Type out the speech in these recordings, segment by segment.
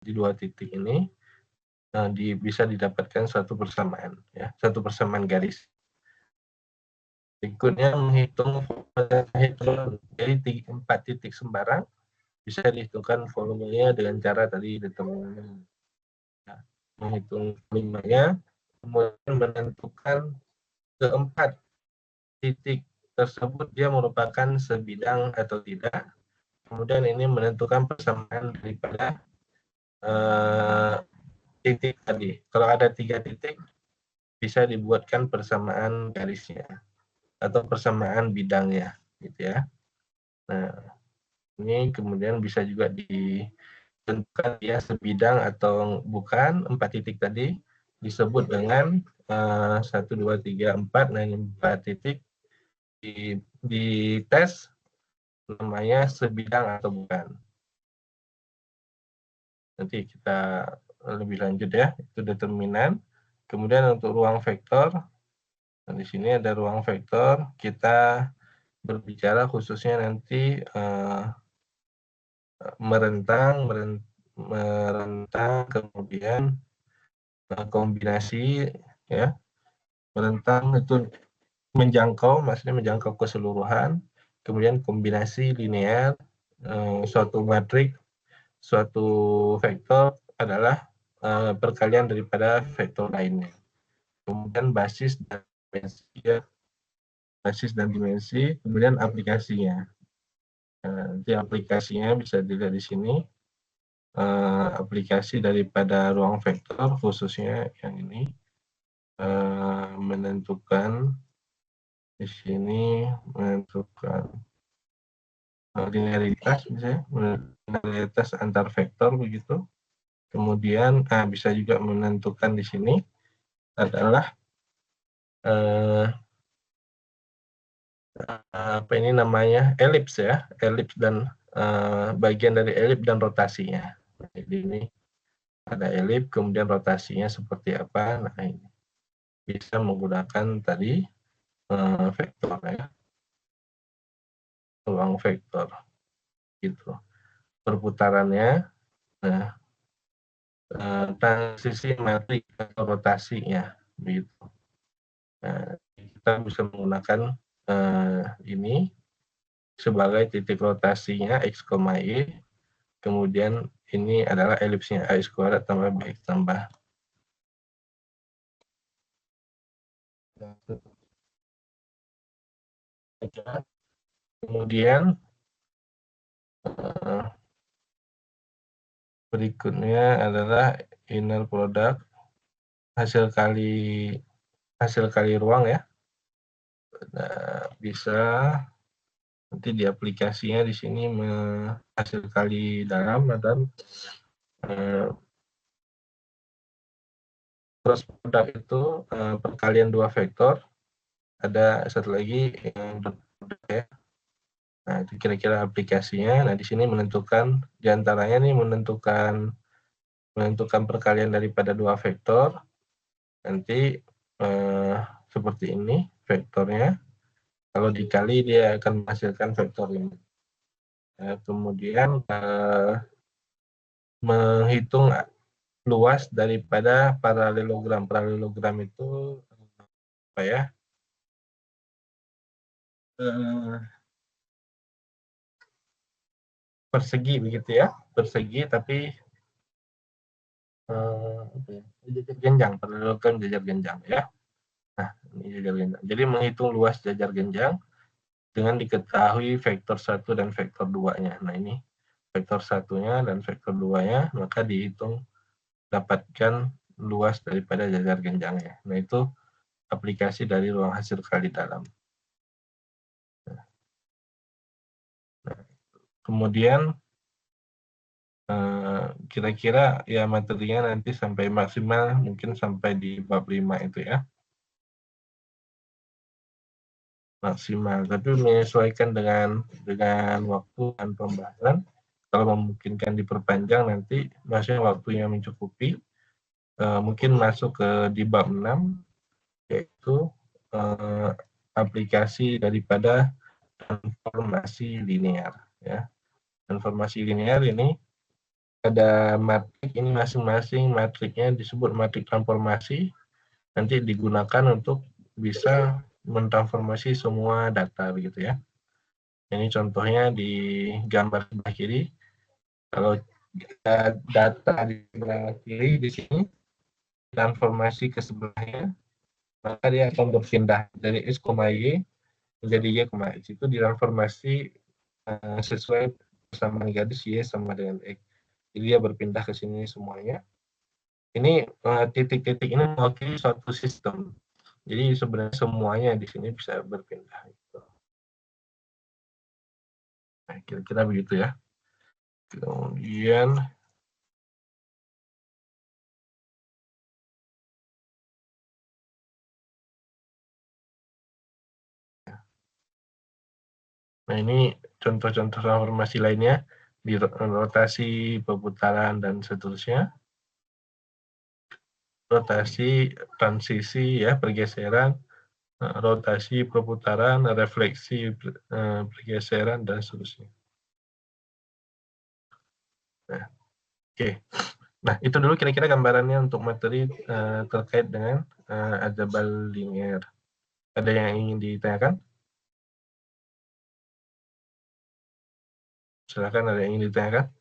di dua titik ini bisa didapatkan satu persamaan, ya, satu persamaan garis. Berikutnya menghitung dari 4 titik sembarang, bisa dihitungkan volumenya dengan cara tadi determinan. Nah, menghitung volumenya, kemudian menentukan keempat titik tersebut dia merupakan sebidang atau tidak. Kemudian ini menentukan persamaan daripada titik tadi. Kalau ada 3 titik, bisa dibuatkan persamaan garisnya atau persamaan bidangnya, gitu ya. Nah, ini kemudian bisa juga ditentukan dia sebidang atau bukan. 4 titik tadi disebut dengan 1, 2, 3, 4. Nah, ini 4 titik di tes namanya sebidang atau bukan. Nanti kita lebih lanjut ya, itu determinan. Kemudian untuk ruang vektor, nah di sini ada ruang vektor, kita berbicara khususnya nanti merentang, kemudian kombinasi, ya, merentang itu menjangkau, maksudnya menjangkau keseluruhan, kemudian kombinasi linear, suatu matrik, suatu vektor adalah perkalian daripada vektor lainnya. Kemudian basis dan dimensi, ya, basis dan dimensi, kemudian aplikasinya. Nanti aplikasinya bisa dilihat di sini. Aplikasi daripada ruang vektor khususnya yang ini menentukan di sini, menentukan linearitas, misalnya linearitas antar vektor begitu. Kemudian bisa juga menentukan di sini adalah apa ini namanya, elips, ya, elips dan bagian dari elips dan rotasinya. Jadi ini ada elips, kemudian rotasinya seperti apa. Nah, ini bisa menggunakan tadi vektor, ya, ruang vektor gitu. Perputarannya, nah, transisi matrik atau rotasinya begitu. Nah, kita bisa menggunakan ini sebagai titik rotasinya x, y, kemudian ini adalah elipsnya ax kuadrat tambah bx tambah. Kemudian berikutnya adalah inner product, hasil kali ruang, ya. Nah, bisa nanti di aplikasinya di sini hasil kali dalam dan cross product itu perkalian dua vektor. Ada satu lagi yang ya. Nah, itu kira-kira aplikasinya. Nah, di sini menentukan diantaranya nih menentukan perkalian daripada dua vektor. Nanti seperti ini vektornya. Kalau dikali dia akan menghasilkan vektor ini. Kemudian menghitung luas daripada paralelogram. Paralelogram itu apa ya? Persegi begitu ya, persegi tapi jajar genjang, paralelogram jajar genjang, ya. Nah, ini jajar genjang. Jadi menghitung luas jajar genjang dengan diketahui vektor 1 dan vektor 2-nya. Nah, ini vektor 1-nya dan vektor 2-nya, maka dihitung dapatkan luas daripada jajar genjangnya. Nah, itu aplikasi dari ruang hasil kali dalam. Nah, kemudian kira-kira ya materinya nanti sampai maksimal mungkin sampai di bab 5 itu, ya. Maksimal, tapi menyesuaikan dengan waktu dan pembahasan. Kalau memungkinkan diperpanjang nanti, maksudnya waktunya mencukupi, mungkin masuk ke di bab 6, yaitu aplikasi daripada transformasi linear, ya. Transformasi linear ini ada matrik, ini masing-masing matriknya disebut matrik transformasi, nanti digunakan untuk bisa mentransformasi semua data begitu ya. Ini contohnya di gambar sebelah kiri. Kalau data di sebelah kiri di sini transformasi ke sebelahnya, maka dia akan berpindah dari X, Y menjadi Y, X. Itu ditransformasi sesuai persamaan garis Y sama dengan X. Jadi dia berpindah ke sini semuanya. Ini titik-titik ini mewakili suatu sistem. Jadi sebenarnya semuanya di sini bisa berpindah. Nah, kira-kira begitu ya. Kemudian nah ini contoh-contoh transformasi lainnya di rotasi, perputaran, dan seterusnya. Rotasi, transisi, ya pergeseran, rotasi, perputaran, refleksi, pergeseran, dan seterusnya. Nah, oke. Nah, itu dulu kira-kira gambarannya untuk materi terkait dengan aljabar linear. Ada yang ingin ditanyakan? Silakan, ada yang ingin ditanyakan?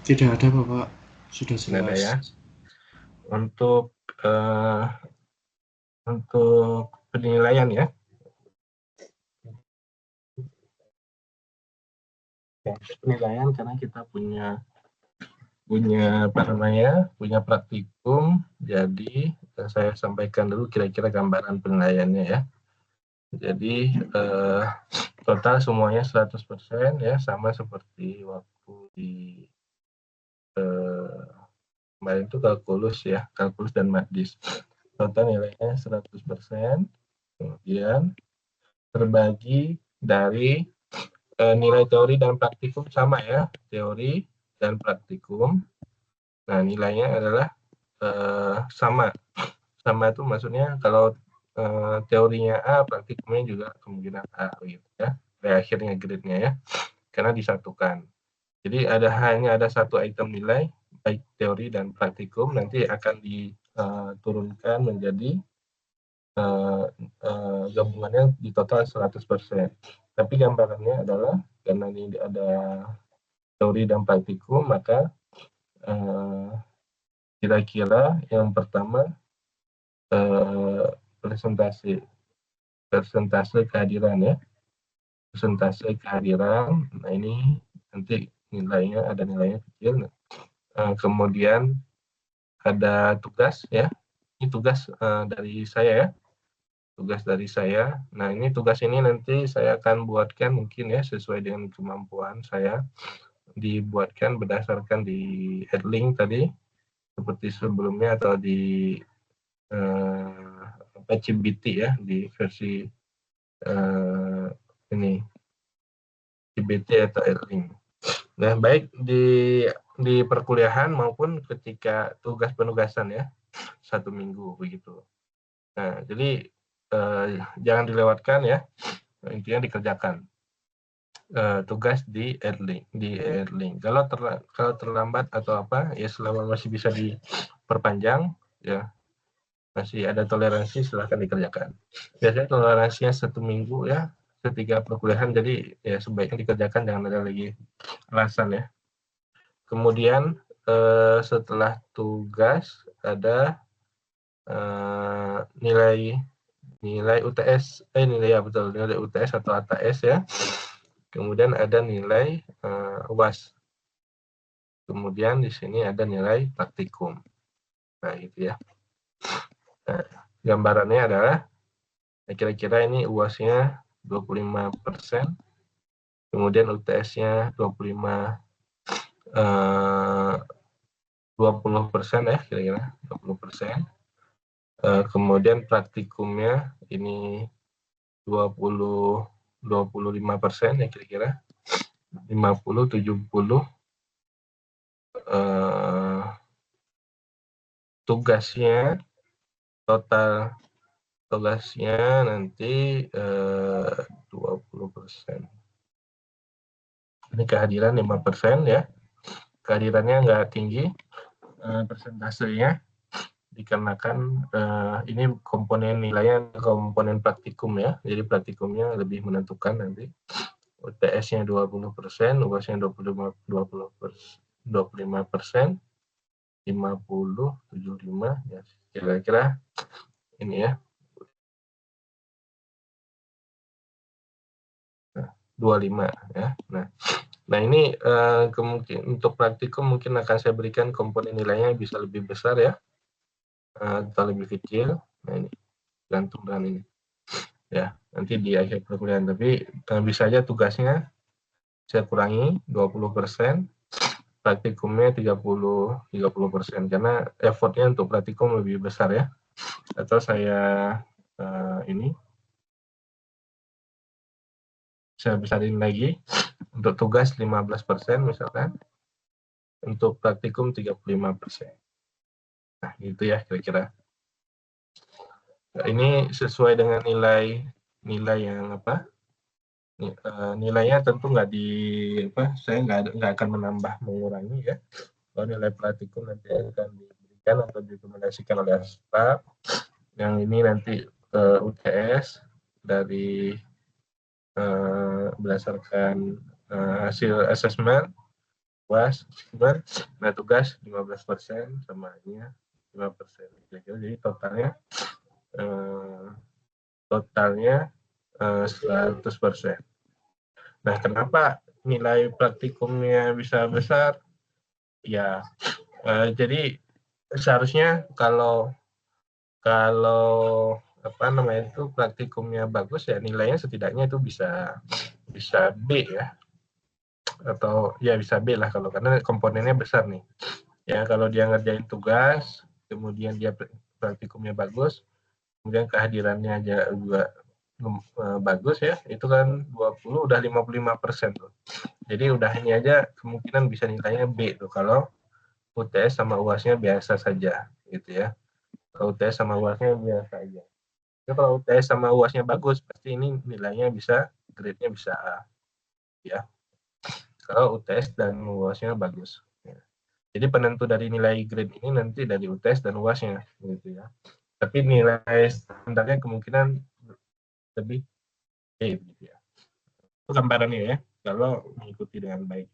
Tidak ada, Bapak. Sudah Tidak ada ya. jelas. Untuk penilaian ya. Penilaian karena kita punya apa namanya, punya praktikum. Jadi saya sampaikan dulu kira-kira gambaran penilaiannya ya. Jadi total semuanya 100% ya, sama seperti waktu di kemarin itu kalkulus ya, kalkulus dan madis. Total nilainya 100%, kemudian terbagi dari nilai teori dan praktikum sama ya, teori dan praktikum. Nah, nilainya adalah sama. Sama itu maksudnya kalau teorinya A, praktikumnya juga kemungkinan A gitu ya. Pada akhirnya grade-nya ya. Karena disatukan. Jadi hanya ada satu item nilai, baik teori dan praktikum, nanti akan diturunkan menjadi gabungannya di total 100%. Tapi gambarannya adalah karena ini ada teori dan praktikum, maka kira-kira yang pertama persentase kehadiran ya, persentase kehadiran. Nah, ini nanti nilainya ada nilainya kecil. Kemudian ada tugas ya, ini tugas dari saya ya, tugas dari saya. Nah, ini tugas ini nanti saya akan buatkan mungkin ya sesuai dengan kemampuan saya, dibuatkan berdasarkan di Edlink tadi seperti sebelumnya atau di ChatGPT ya, di versi ini ChatGPT atau Edlink. Nah, baik di perkuliahan maupun ketika tugas penugasan ya, 1 minggu begitu. Nah, jadi jangan dilewatkan ya, intinya dikerjakan tugas di Edlink. Kalau terlambat atau apa ya, selama masih bisa diperpanjang ya, masih ada toleransi, silahkan dikerjakan. Biasanya toleransinya 1 minggu ya, ketika perkuliahan, jadi ya sebaiknya dikerjakan, jangan ada lagi alasan ya. Kemudian setelah tugas ada nilai UTS, nilai UTS atau ATS ya. Kemudian ada nilai UAS. Kemudian di sini ada nilai praktikum. Nah, gitu ya. Nah, gambarannya adalah kira-kira ini UAS-nya 25%, kemudian UTS-nya 20% ya, kira-kira 20%. Kemudian praktikumnya ini 25% ya, kira-kira 50-70. Tugasnya total tugasnya nanti 20%. Ini kehadiran 5% ya. Kehadirannya nggak tinggi, persentasenya dikarenakan ini komponen nilainya komponen praktikum ya. Jadi praktikumnya lebih menentukan nanti. UTS-nya 20%, UAS-nya 25%, 50, 75 ya. Kira-kira ini ya. 25 ya. Nah ini kemungkinan untuk praktikum mungkin akan saya berikan komponen nilainya bisa lebih besar ya, atau lebih kecil. Nah ini gantung dengan ini ya, nanti di akhir perkuliahan. Tapi bisa aja tugasnya saya kurangi 20%, praktikumnya 30% karena effortnya untuk praktikum lebih besar ya. Atau saya ini saya besarin lagi untuk tugas 15% misalkan, untuk praktikum 35%. Nah, gitu ya kira-kira. Nah, ini sesuai dengan nilai yang apa? Nilainya tentu nggak saya nggak akan mengurangi ya. Kalau nilai praktikum nanti akan diberikan atau direkomendasikan oleh staf. Yang ini nanti UTS dari berdasarkan hasil asesmen UAS, nah tugas 15% sama ini 5%. Jadi totalnya 100%. Nah, kenapa nilai praktikumnya bisa besar? Ya, jadi seharusnya kalau apa namanya itu praktikumnya bagus ya nilainya setidaknya itu bisa B ya, atau ya bisa B lah kalau karena komponennya besar nih. Ya kalau dia ngerjain tugas, kemudian dia praktikumnya bagus, kemudian kehadirannya juga bagus ya, itu kan 20 udah 55% tuh. Jadi udah ini aja kemungkinan bisa nilainya B tuh kalau UTS sama UAS-nya biasa saja gitu ya. Kalau UTS sama UAS-nya biasa aja. Ya, kalau UTS sama UAS-nya bagus, pasti ini nilainya bisa, grade-nya bisa A ya. Kalau UTS dan UAS-nya bagus. Ya. Jadi penentu dari nilai grade ini nanti dari UTS dan UAS-nya gitu ya. Tapi nilai standarnya kemungkinan lebih B gitu ya. Itu gambarannya ya, kalau mengikuti dengan baik.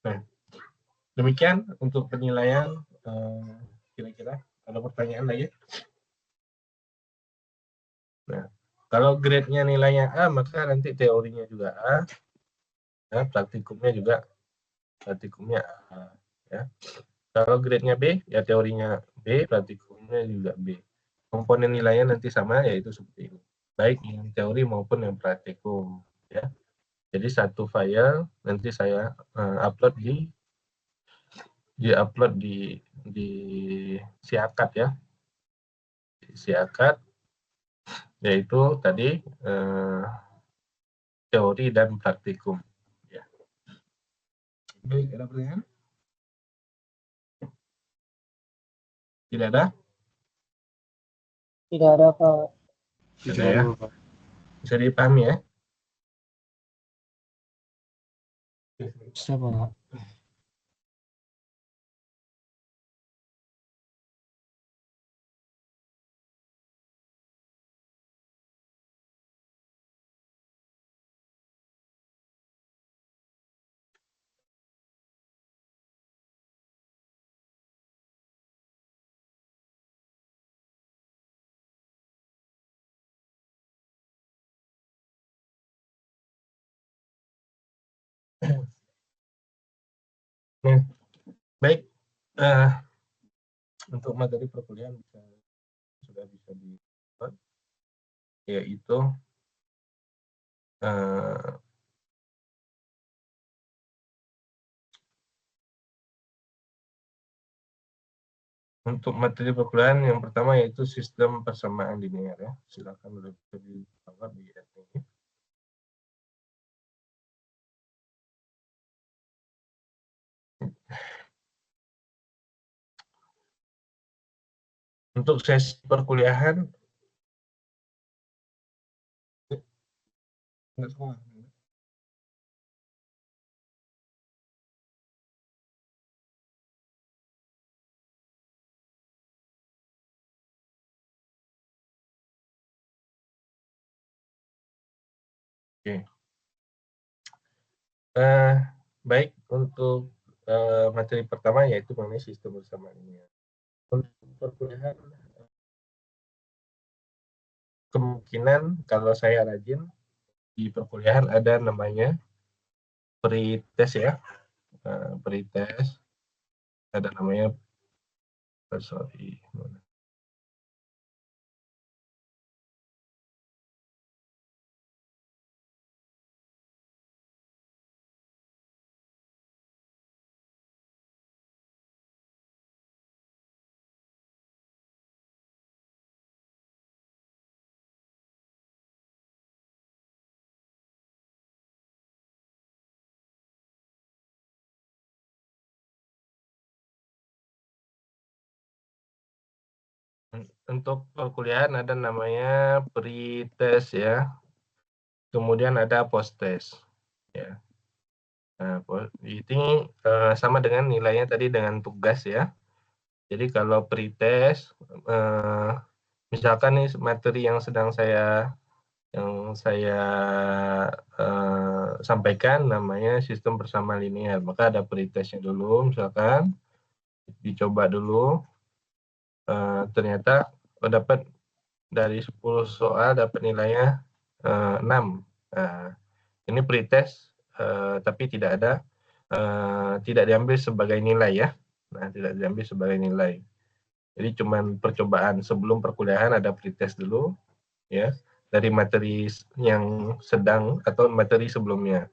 Nah, demikian untuk penilaian. Kira-kira ada pertanyaan lagi? Nah, kalau grade-nya nilainya A, maka nanti teorinya juga A, ya, praktikumnya A. Ya. Kalau grade-nya B, ya teorinya B, praktikumnya juga B. Komponen nilainya nanti sama, yaitu seperti ini. Baik yang teori maupun yang praktikum. Ya. Jadi satu file nanti saya upload di Siakat ya. Siakat yaitu tadi teori dan praktikum. Ya. Baik, ada pertanyaan? Tidak ada? Tidak ada, Pak. Tidak ada, Bapak. Bisa dipahami ya? Bisa, Pak. Nah, baik. Untuk materi perkuliahan sudah bisa dibuat, yaitu untuk materi perkuliahan yang pertama yaitu sistem persamaan linear ya. Silakan bisa di-download di ini. Untuk sesi perkuliahan Oke. Baik, untuk materi pertama yaitu mengenai sistem bersamaan linear. Untuk perkuliahan, kemungkinan kalau saya rajin di perkuliahan ada namanya pretest ya, pretest, ada namanya sorry. Untuk perkuliahan ada namanya pretest ya, kemudian ada posttest ya. Nah, ini sama dengan nilainya tadi dengan tugas ya. Jadi kalau pretest, misalkan nih materi yang sedang saya sampaikan namanya sistem persamaan linear, maka ada pretestnya dulu, misalkan dicoba dulu, ternyata dapat dari 10 soal dapat nilainya 6. Nah, ini pretest tapi tidak diambil sebagai nilai ya. Nah, tidak diambil sebagai nilai. Jadi cuman percobaan sebelum perkuliahan ada pretest dulu ya dari materi yang sedang atau materi sebelumnya.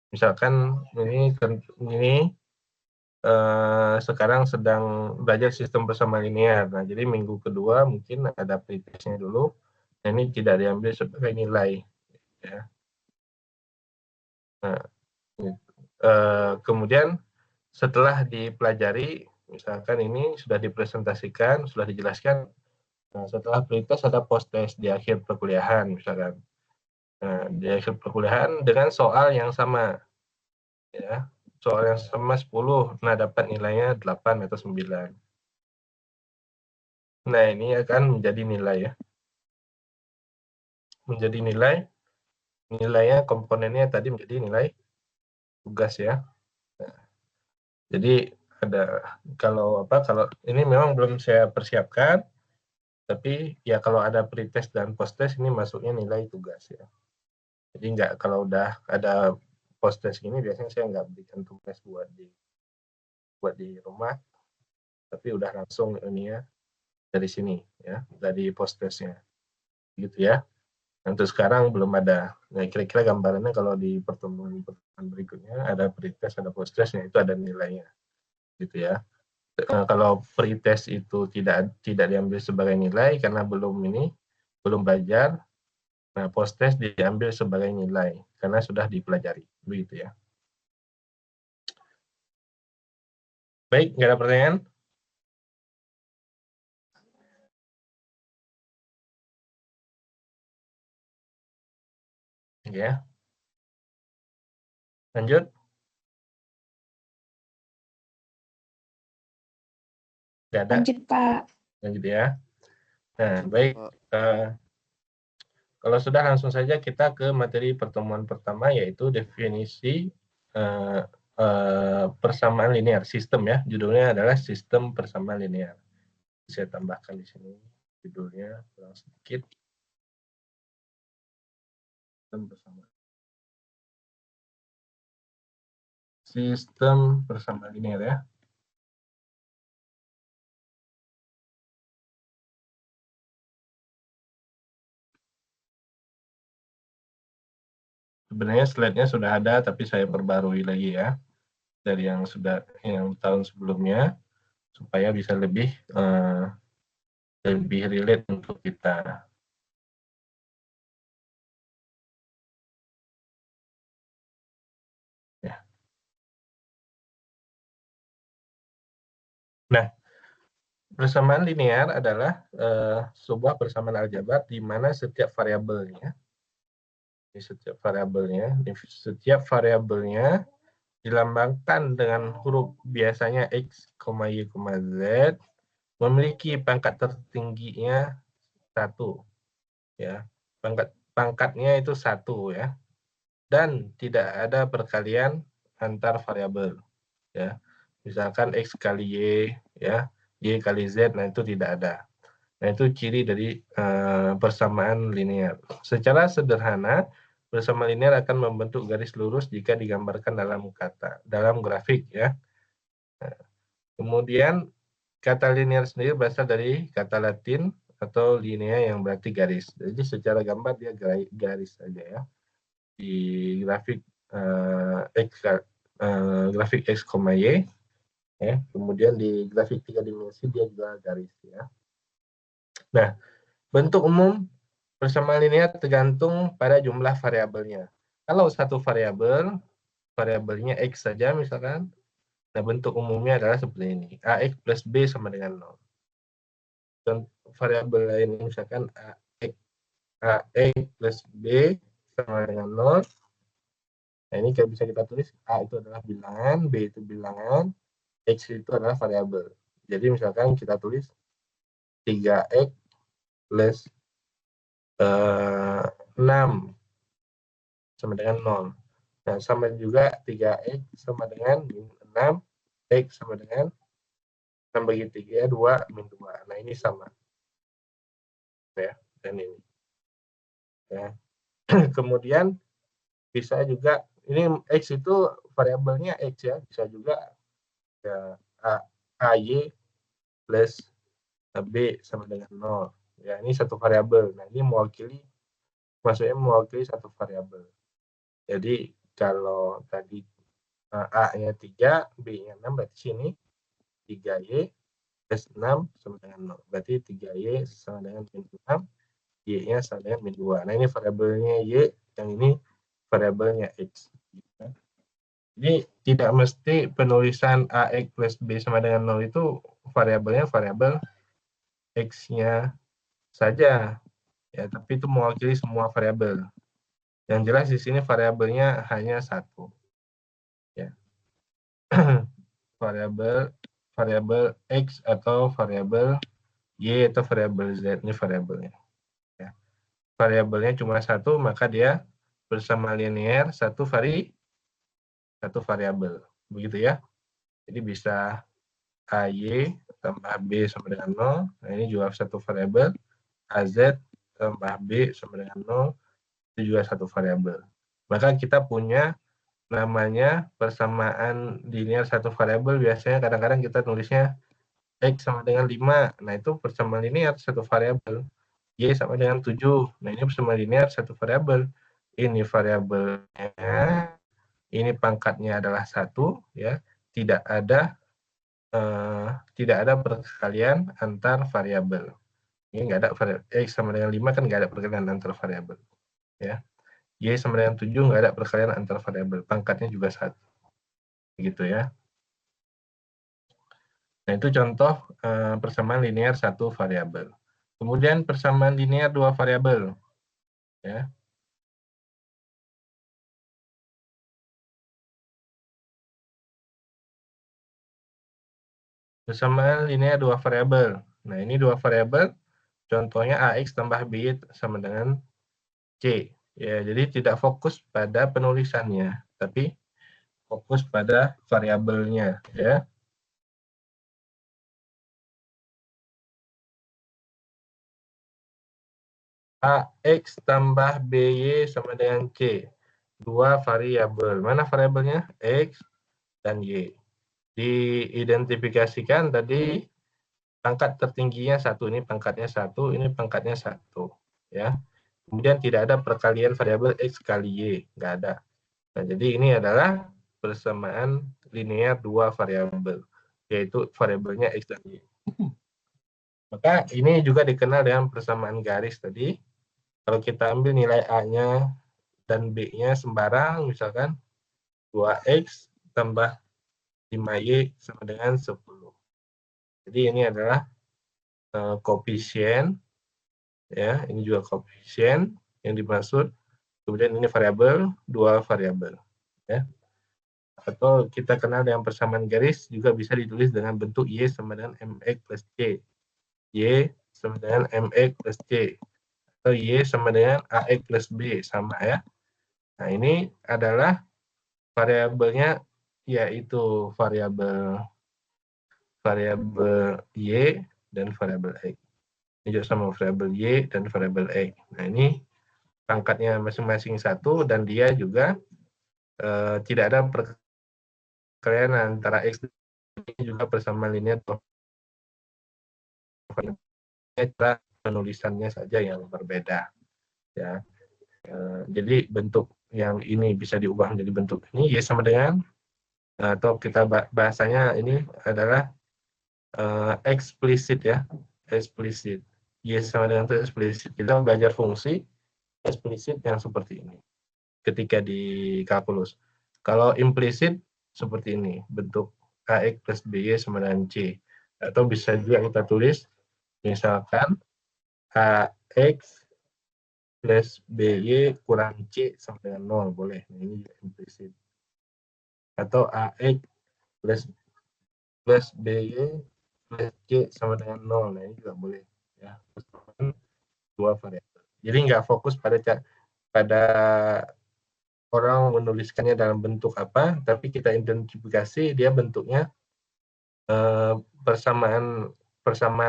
Misalkan ini sekarang sedang belajar sistem persamaan linear. Nah, jadi minggu kedua mungkin ada pretestnya dulu. Nah, ini tidak diambil sebagai nilai ya. Nah, kemudian setelah dipelajari, misalkan ini sudah dipresentasikan, sudah dijelaskan, nah, setelah pretest ada posttest di akhir perkuliahan misalkan. Nah, di akhir perkuliahan dengan soal yang sama ya. Soal yang sama 10, nah dapat nilainya 8 atau 9. Nah, ini akan menjadi nilai ya. Menjadi nilainya komponennya tadi menjadi nilai tugas ya. Nah, jadi kalau ini memang belum saya persiapkan, tapi ya kalau ada pretest dan posttest ini masuknya nilai tugas ya. Jadi kalau udah ada posttest ini biasanya saya nggak berikan tugas buat di rumah, tapi udah langsung ini ya dari sini ya, dari posttestnya gitu ya. Untuk sekarang belum ada. Nah, kira-kira gambarannya kalau di pertemuan berikutnya ada pretest, ada posttest, itu ada nilainya gitu ya. Kalau pretest itu tidak diambil sebagai nilai karena belum belajar. Nah, posttest diambil sebagai nilai karena sudah dipelajari, begitu ya. Baik, nggak ada pertanyaan? Ya. Lanjut. Nggak ada. Lanjut, Pak. Lanjut ya. Nah, baik. Kalau sudah langsung saja kita ke materi pertemuan pertama yaitu definisi persamaan linear, sistem ya. Judulnya adalah sistem persamaan linear. Saya tambahkan di sini judulnya kurang sedikit. Sistem persamaan linear ya. Sebenarnya slide-nya sudah ada, tapi saya perbarui lagi ya dari yang tahun sebelumnya supaya bisa lebih relate untuk kita. Ya. Nah, persamaan linear adalah sebuah persamaan aljabar di mana setiap variabelnya dilambangkan dengan huruf biasanya X, Y, Z memiliki pangkat tertingginya 1 ya. Pangkatnya itu 1 ya. dan tidak ada perkalian antar variabel, ya. Misalkan X kali Y, ya, Y kali Z, nah itu tidak ada. Nah, itu ciri dari persamaan linear. Secara sederhana, persamaan linear akan membentuk garis lurus jika digambarkan dalam grafik, ya. Nah, kemudian kata linear sendiri berasal dari kata Latin atau linea yang berarti garis. Jadi secara gambar dia garis saja, ya. Di grafik grafik X, Y, ya. Kemudian di grafik 3 dimensi dia juga garis, ya. Nah, bentuk umum persamaan linear tergantung pada jumlah variabelnya. Kalau satu variabelnya X saja misalkan, nah bentuk umumnya adalah seperti ini. AX plus B sama dengan 0. Dan variabel lain misalkan AX plus B sama dengan 0. Nah, ini bisa kita tulis A itu adalah bilangan, B itu bilangan, X itu adalah variabel. Jadi misalkan kita tulis 3X plus 6 sama dengan 0. Nah, sama juga 3X sama dengan 6, X sama dengan 6 bagi 3, 2, min 2. Nah, ini sama. Ya, dan ini. Ya. Kemudian bisa juga, ini X itu variabelnya X, ya. Bisa juga ya, AY plus B sama dengan 0. Ya, ini satu variabel. Nah, ini maksudnya mewakili satu variabel. Jadi, kalau tadi A-nya 3, B-nya 6, berarti sini 3Y plus 6 sama dengan 0. Berarti 3Y sama dengan min 6, Y-nya sama dengan min 2. Nah, ini variabelnya Y, yang ini variabelnya X. Jadi, tidak mesti penulisan AX plus B sama dengan 0 itu variabelnya variabel X-nya saja. Ya, tapi itu mewakili semua variabel. Yang jelas di sini variabelnya hanya satu. Ya. variabel X atau variabel Y atau variabel Z, ini variabelnya. Ya. Variabelnya cuma satu, maka dia bersama linear satu variabel. Begitu, ya. Jadi bisa AY tambah B sama dengan 0. Nah, ini juga satu variabel. AZ tambah B sama dengan 0. Itu juga satu variabel. Maka kita punya namanya persamaan linear satu variabel. Biasanya kadang-kadang kita tulisnya X sama dengan 5. Nah, itu persamaan linear satu variabel. Y sama dengan 7. Nah, ini persamaan linear satu variabel. Ini variabelnya, ini pangkatnya adalah 1, ya. Tidak ada perkalian antar variabel. Ini nggak ada variabel. X sama dengan 5 kan nggak ada perkalian antar variabel, ya. Y sama dengan 7 nggak ada perkalian antar variabel. Pangkatnya juga 1. Begitu, ya. Nah, itu contoh persamaan linear satu variabel. Kemudian persamaan linear dua variabel, ya. Persamaan linear dua variabel. Nah, ini dua variabel, contohnya AX tambah B sama dengan C. Ya, jadi tidak fokus pada penulisannya, tapi fokus pada variabelnya, ya. AX tambah BY sama dengan C. Dua variabel. Mana variabelnya? X dan Y. Diidentifikasikan tadi pangkat tertingginya 1, ini pangkatnya 1, ini pangkatnya 1, ya. Kemudian tidak ada perkalian variabel X kali Y, nggak ada. Nah, jadi ini adalah persamaan linear dua variabel, yaitu variabelnya X dan Y. Maka ini juga dikenal dengan persamaan garis tadi. Kalau kita ambil nilai A-nya dan B-nya sembarang, misalkan 2X tambah 5Y sama dengan 10. Jadi ini adalah koefisien, ya, ini juga koefisien yang dimaksud. Kemudian ini variabel, dua variabel, ya. Atau kita kenal dengan persamaan garis juga bisa ditulis dengan bentuk Y sama dengan MX plus C. Y sama dengan MX plus C. Atau Y sama dengan AX plus B, sama, ya. Nah, ini adalah variabelnya, yaitu variabel Y dan variabel X. Ini juga sama variabel Y dan variabel X. Nah, ini pangkatnya masing-masing 1 dan dia juga tidak ada perkalian antara X ini juga persamaan linear. Cara penulisannya saja yang berbeda, ya. Jadi bentuk yang ini bisa diubah menjadi bentuk ini Y sama dengan, atau kita bahasanya ini adalah eksplisit, ya, eksplisit. Y sama dengan itu eksplisit. Kita belajar fungsi eksplisit yang seperti ini ketika di kalkulus. Kalau implisit seperti ini, bentuk AX plus BY sama dengan C. Atau bisa juga kita tulis misalkan AX plus BY kurang C sama dengan 0, boleh. Ini implisit. Atau AX plus BY plus C sama dengan 0. Nah, ini juga boleh. Ya, dua variabel. Jadi nggak fokus pada orang menuliskannya dalam bentuk apa, tapi kita identifikasi dia bentuknya persamaan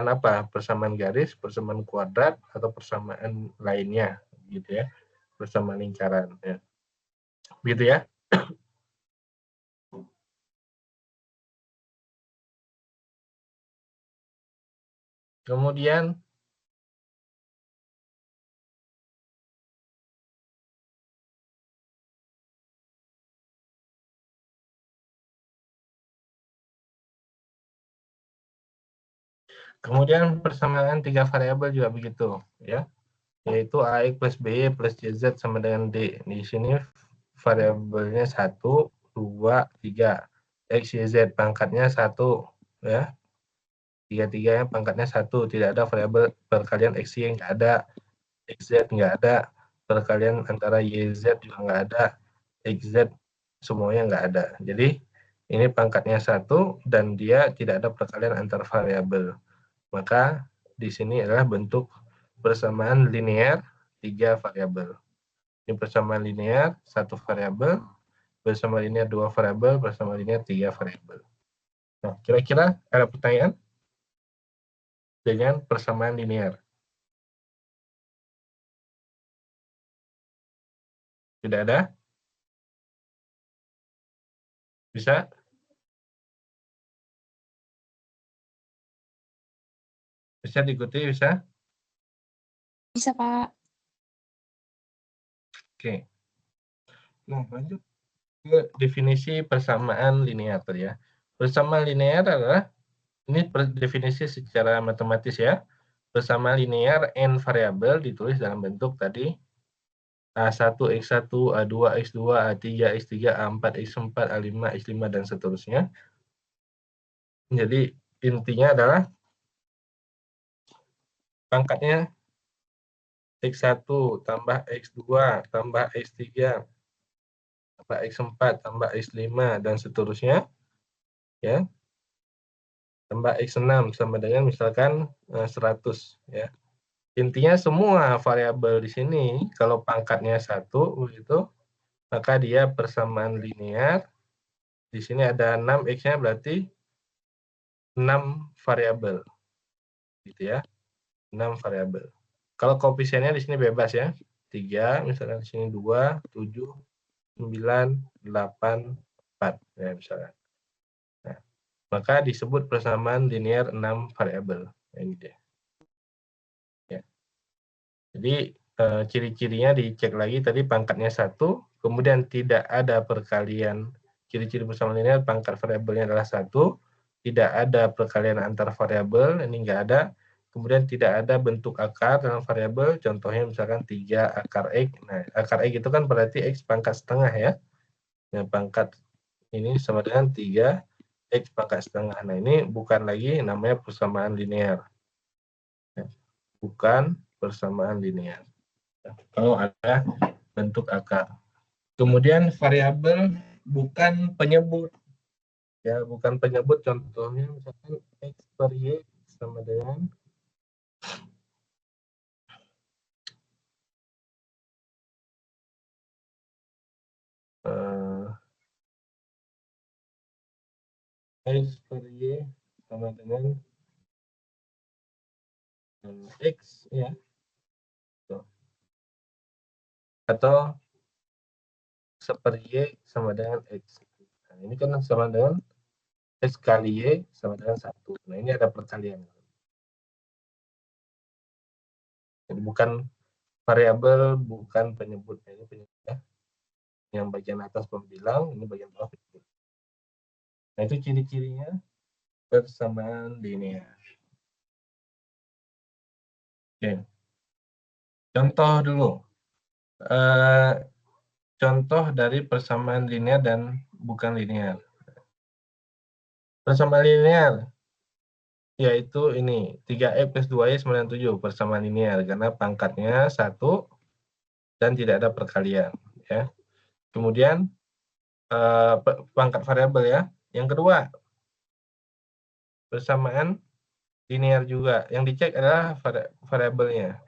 apa? Persamaan garis, persamaan kuadrat, atau persamaan lainnya, gitu ya. Persamaan lingkaran, ya. Gitu ya. Kemudian persamaan 3 variabel juga begitu, ya. Yaitu AX plus BY plus CZ sama dengan D. Di sini variabelnya 1, 2, 3. X, Y, Z pangkatnya 1, ya. Tiga-tiganya pangkatnya 1, tidak ada variabel perkalian X, Y, nggak ada. XZ nggak ada, perkalian antara YZ juga nggak ada, XZ semuanya nggak ada. Jadi ini pangkatnya 1 dan dia tidak ada perkalian antar variabel. Maka di sini adalah bentuk persamaan linear 3 variabel. Ini persamaan linear 1 variabel, persamaan linear 2 variabel, persamaan linear 3 variabel. Nah, kira-kira ada pertanyaan dengan persamaan linear? Tidak ada? Bisa? Bisa diikuti, bisa? Bisa, Pak. Oke. Nah, lanjut ke definisi persamaan linear tadi ya. Persamaan linear adalah, ini definisi secara matematis ya. Persamaan linear n variabel ditulis dalam bentuk tadi A1, X1, A2, X2, A3, X3, A4, X4, A5, X5, dan seterusnya. Jadi intinya adalah pangkatnya X1 tambah X2 tambah X3 tambah X4 tambah X5 dan seterusnya, ya, tambah X6 sama dengan misalkan 100, ya. Intinya semua variabel di sini kalau pangkatnya 1 begitu, maka dia persamaan linear. Di sini ada 6 X-nya berarti 6 variabel. Gitu ya. 6 variabel. Kalau koefisiennya di sini bebas ya. 3, misalkan di sini 2, 7, 9, 8, 4 ya misalkan. Nah, maka disebut persamaan linear 6 variabel. Ini dia. Ya. Jadi ciri-cirinya dicek lagi tadi pangkatnya 1, kemudian tidak ada perkalian. Ciri-ciri persamaan linear pangkat variabelnya adalah 1, tidak ada perkalian antar variabel, ini enggak ada. Kemudian tidak ada bentuk akar dalam variabel, contohnya misalkan 3 akar X. Nah, akar X itu kan berarti X pangkat setengah ya. Nah, pangkat ini sama dengan 3 X pangkat setengah. Nah, ini bukan lagi namanya persamaan linear. Bukan persamaan linear. Kalau ada bentuk akar. Kemudian variabel bukan penyebut. Ya, bukan penyebut, contohnya misalkan X per Y sama dengan X per Y sama dengan X, ya. Tuh. Atau 1/Y sama dengan X. Nah, ini kan sama dengan X kali Y sama dengan 1. Nah, ini ada perkalian. Jadi bukan variabel, bukan penyebut. Ini penyebut, ya. Yang bagian atas pembilang, ini bagian bawah penyebut. Nah, itu ciri-cirinya persamaan linear. Oke. Contoh dulu. Contoh dari persamaan linear dan bukan linear. Persamaan linear yaitu ini 3x plus 2y 97 persamaan linear karena pangkatnya 1 dan tidak ada perkalian, ya. Kemudian pangkat variabel, ya. Yang kedua, persamaan linear juga. Yang dicek adalah variabelnya,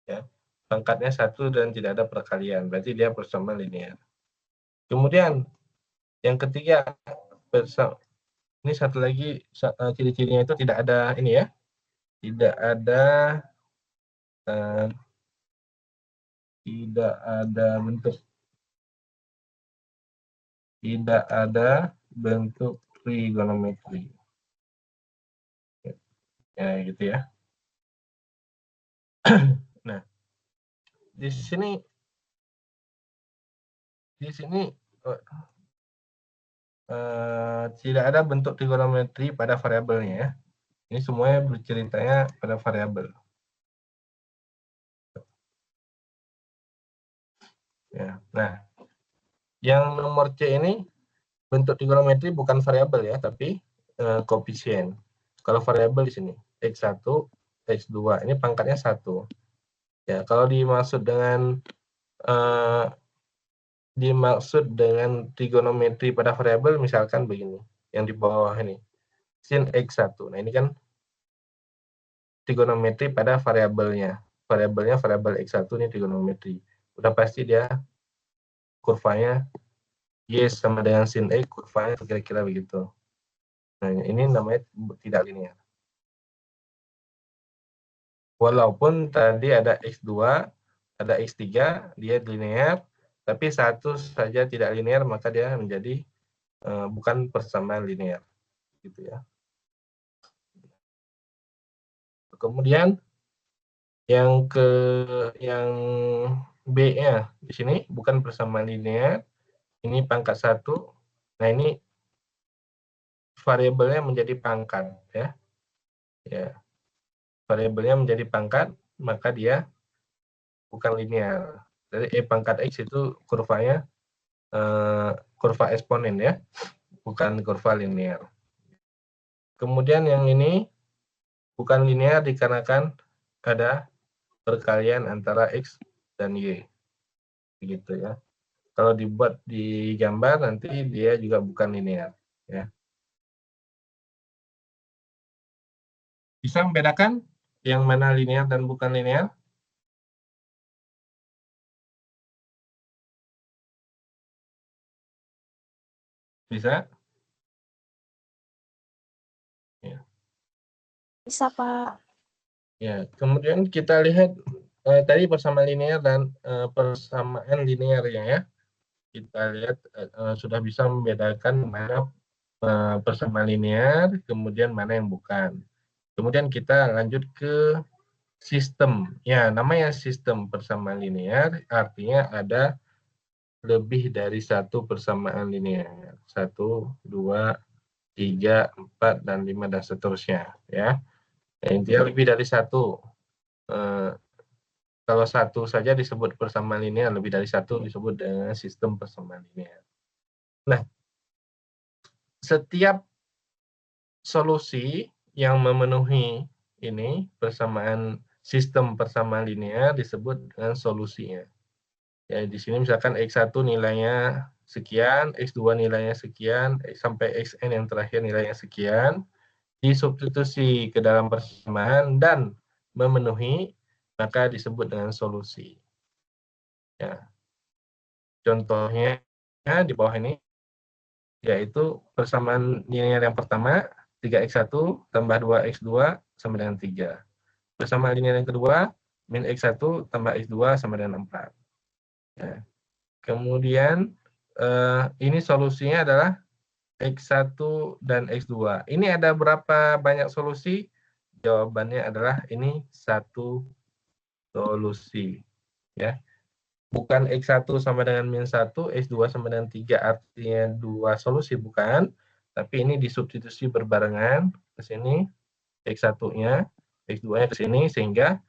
ya. Pangkatnya 1 dan tidak ada perkalian, berarti dia persamaan linear. Kemudian yang ketiga, ini satu lagi ciri-cirinya itu tidak ada ini, ya. Tidak ada bentuk trigonometri. Ya, gitu, ya. Nah, di sini tidak ada bentuk trigonometri pada variabelnya, ya. Ini semuanya berceritanya pada variabel. Ya. Nah, yang nomor C ini bentuk trigonometri bukan variabel, ya, tapi koefisien. Kalau variabel di sini x1, x2, ini pangkatnya 1. Ya, kalau dimaksud dengan trigonometri pada variabel, misalkan begini, yang di bawah ini, sin x1. Nah, ini kan trigonometri pada variabelnya. Variabelnya variabel x1, ini trigonometri. Udah pasti dia kurvanya y sama dengan sin x, kurvanya kira-kira begitu. Nah, ini namanya tidak linear. Walaupun tadi ada x2, ada x3, dia linear, tapi satu saja tidak linear, maka dia menjadi bukan persamaan linear, gitu, ya. Kemudian yang B-nya di sini bukan persamaan linear, ini pangkat 1. Nah, ini variabelnya menjadi pangkat, ya. Ya. Variabelnya menjadi pangkat, maka dia bukan linear. Jadi E pangkat X itu kurvanya kurva eksponen, ya, bukan kurva linear. Kemudian yang ini bukan linear dikarenakan ada perkalian antara X dan Y. Begitu, ya. Kalau dibuat di gambar nanti dia juga bukan linear, ya. Bisa membedakan yang mana linear dan bukan linear? Bisa? Ya. Bisa, Pak. Ya, kemudian kita lihat tadi persamaan linear dan persamaan linear, ya. Kita lihat sudah bisa membedakan mana persamaan linear, kemudian mana yang bukan. Kemudian kita lanjut ke sistem. Ya, namanya sistem persamaan linear, artinya ada lebih dari satu persamaan linear. 1, 2, 3, 4, dan 5, dan seterusnya, ya. Nah, intinya lebih dari satu. Kalau satu saja disebut persamaan linear, lebih dari satu disebut dengan sistem persamaan linear. Nah, setiap solusi yang memenuhi ini sistem persamaan linear disebut dengan solusinya. Ya, di sini misalkan X1 nilainya sekian, X2 nilainya sekian, sampai Xn yang terakhir nilainya sekian, disubstitusi ke dalam persamaan dan memenuhi, maka disebut dengan solusi. Ya. Contohnya di bawah ini, yaitu persamaan linear yang pertama, 3x1 tambah 2x2 sama dengan 3. Persamaan linear yang kedua, min x1 tambah x2 sama dengan 4. Ya. Kemudian, ini solusinya adalah x1 dan x2. Ini ada berapa banyak solusi? Jawabannya adalah ini satu solusi. Ya. Bukan x1 sama dengan min 1, x2 sama dengan 3 artinya dua solusi, bukan. Tapi ini disubstitusi berbarengan ke sini, x1-nya, x2-nya ke sini, sehingga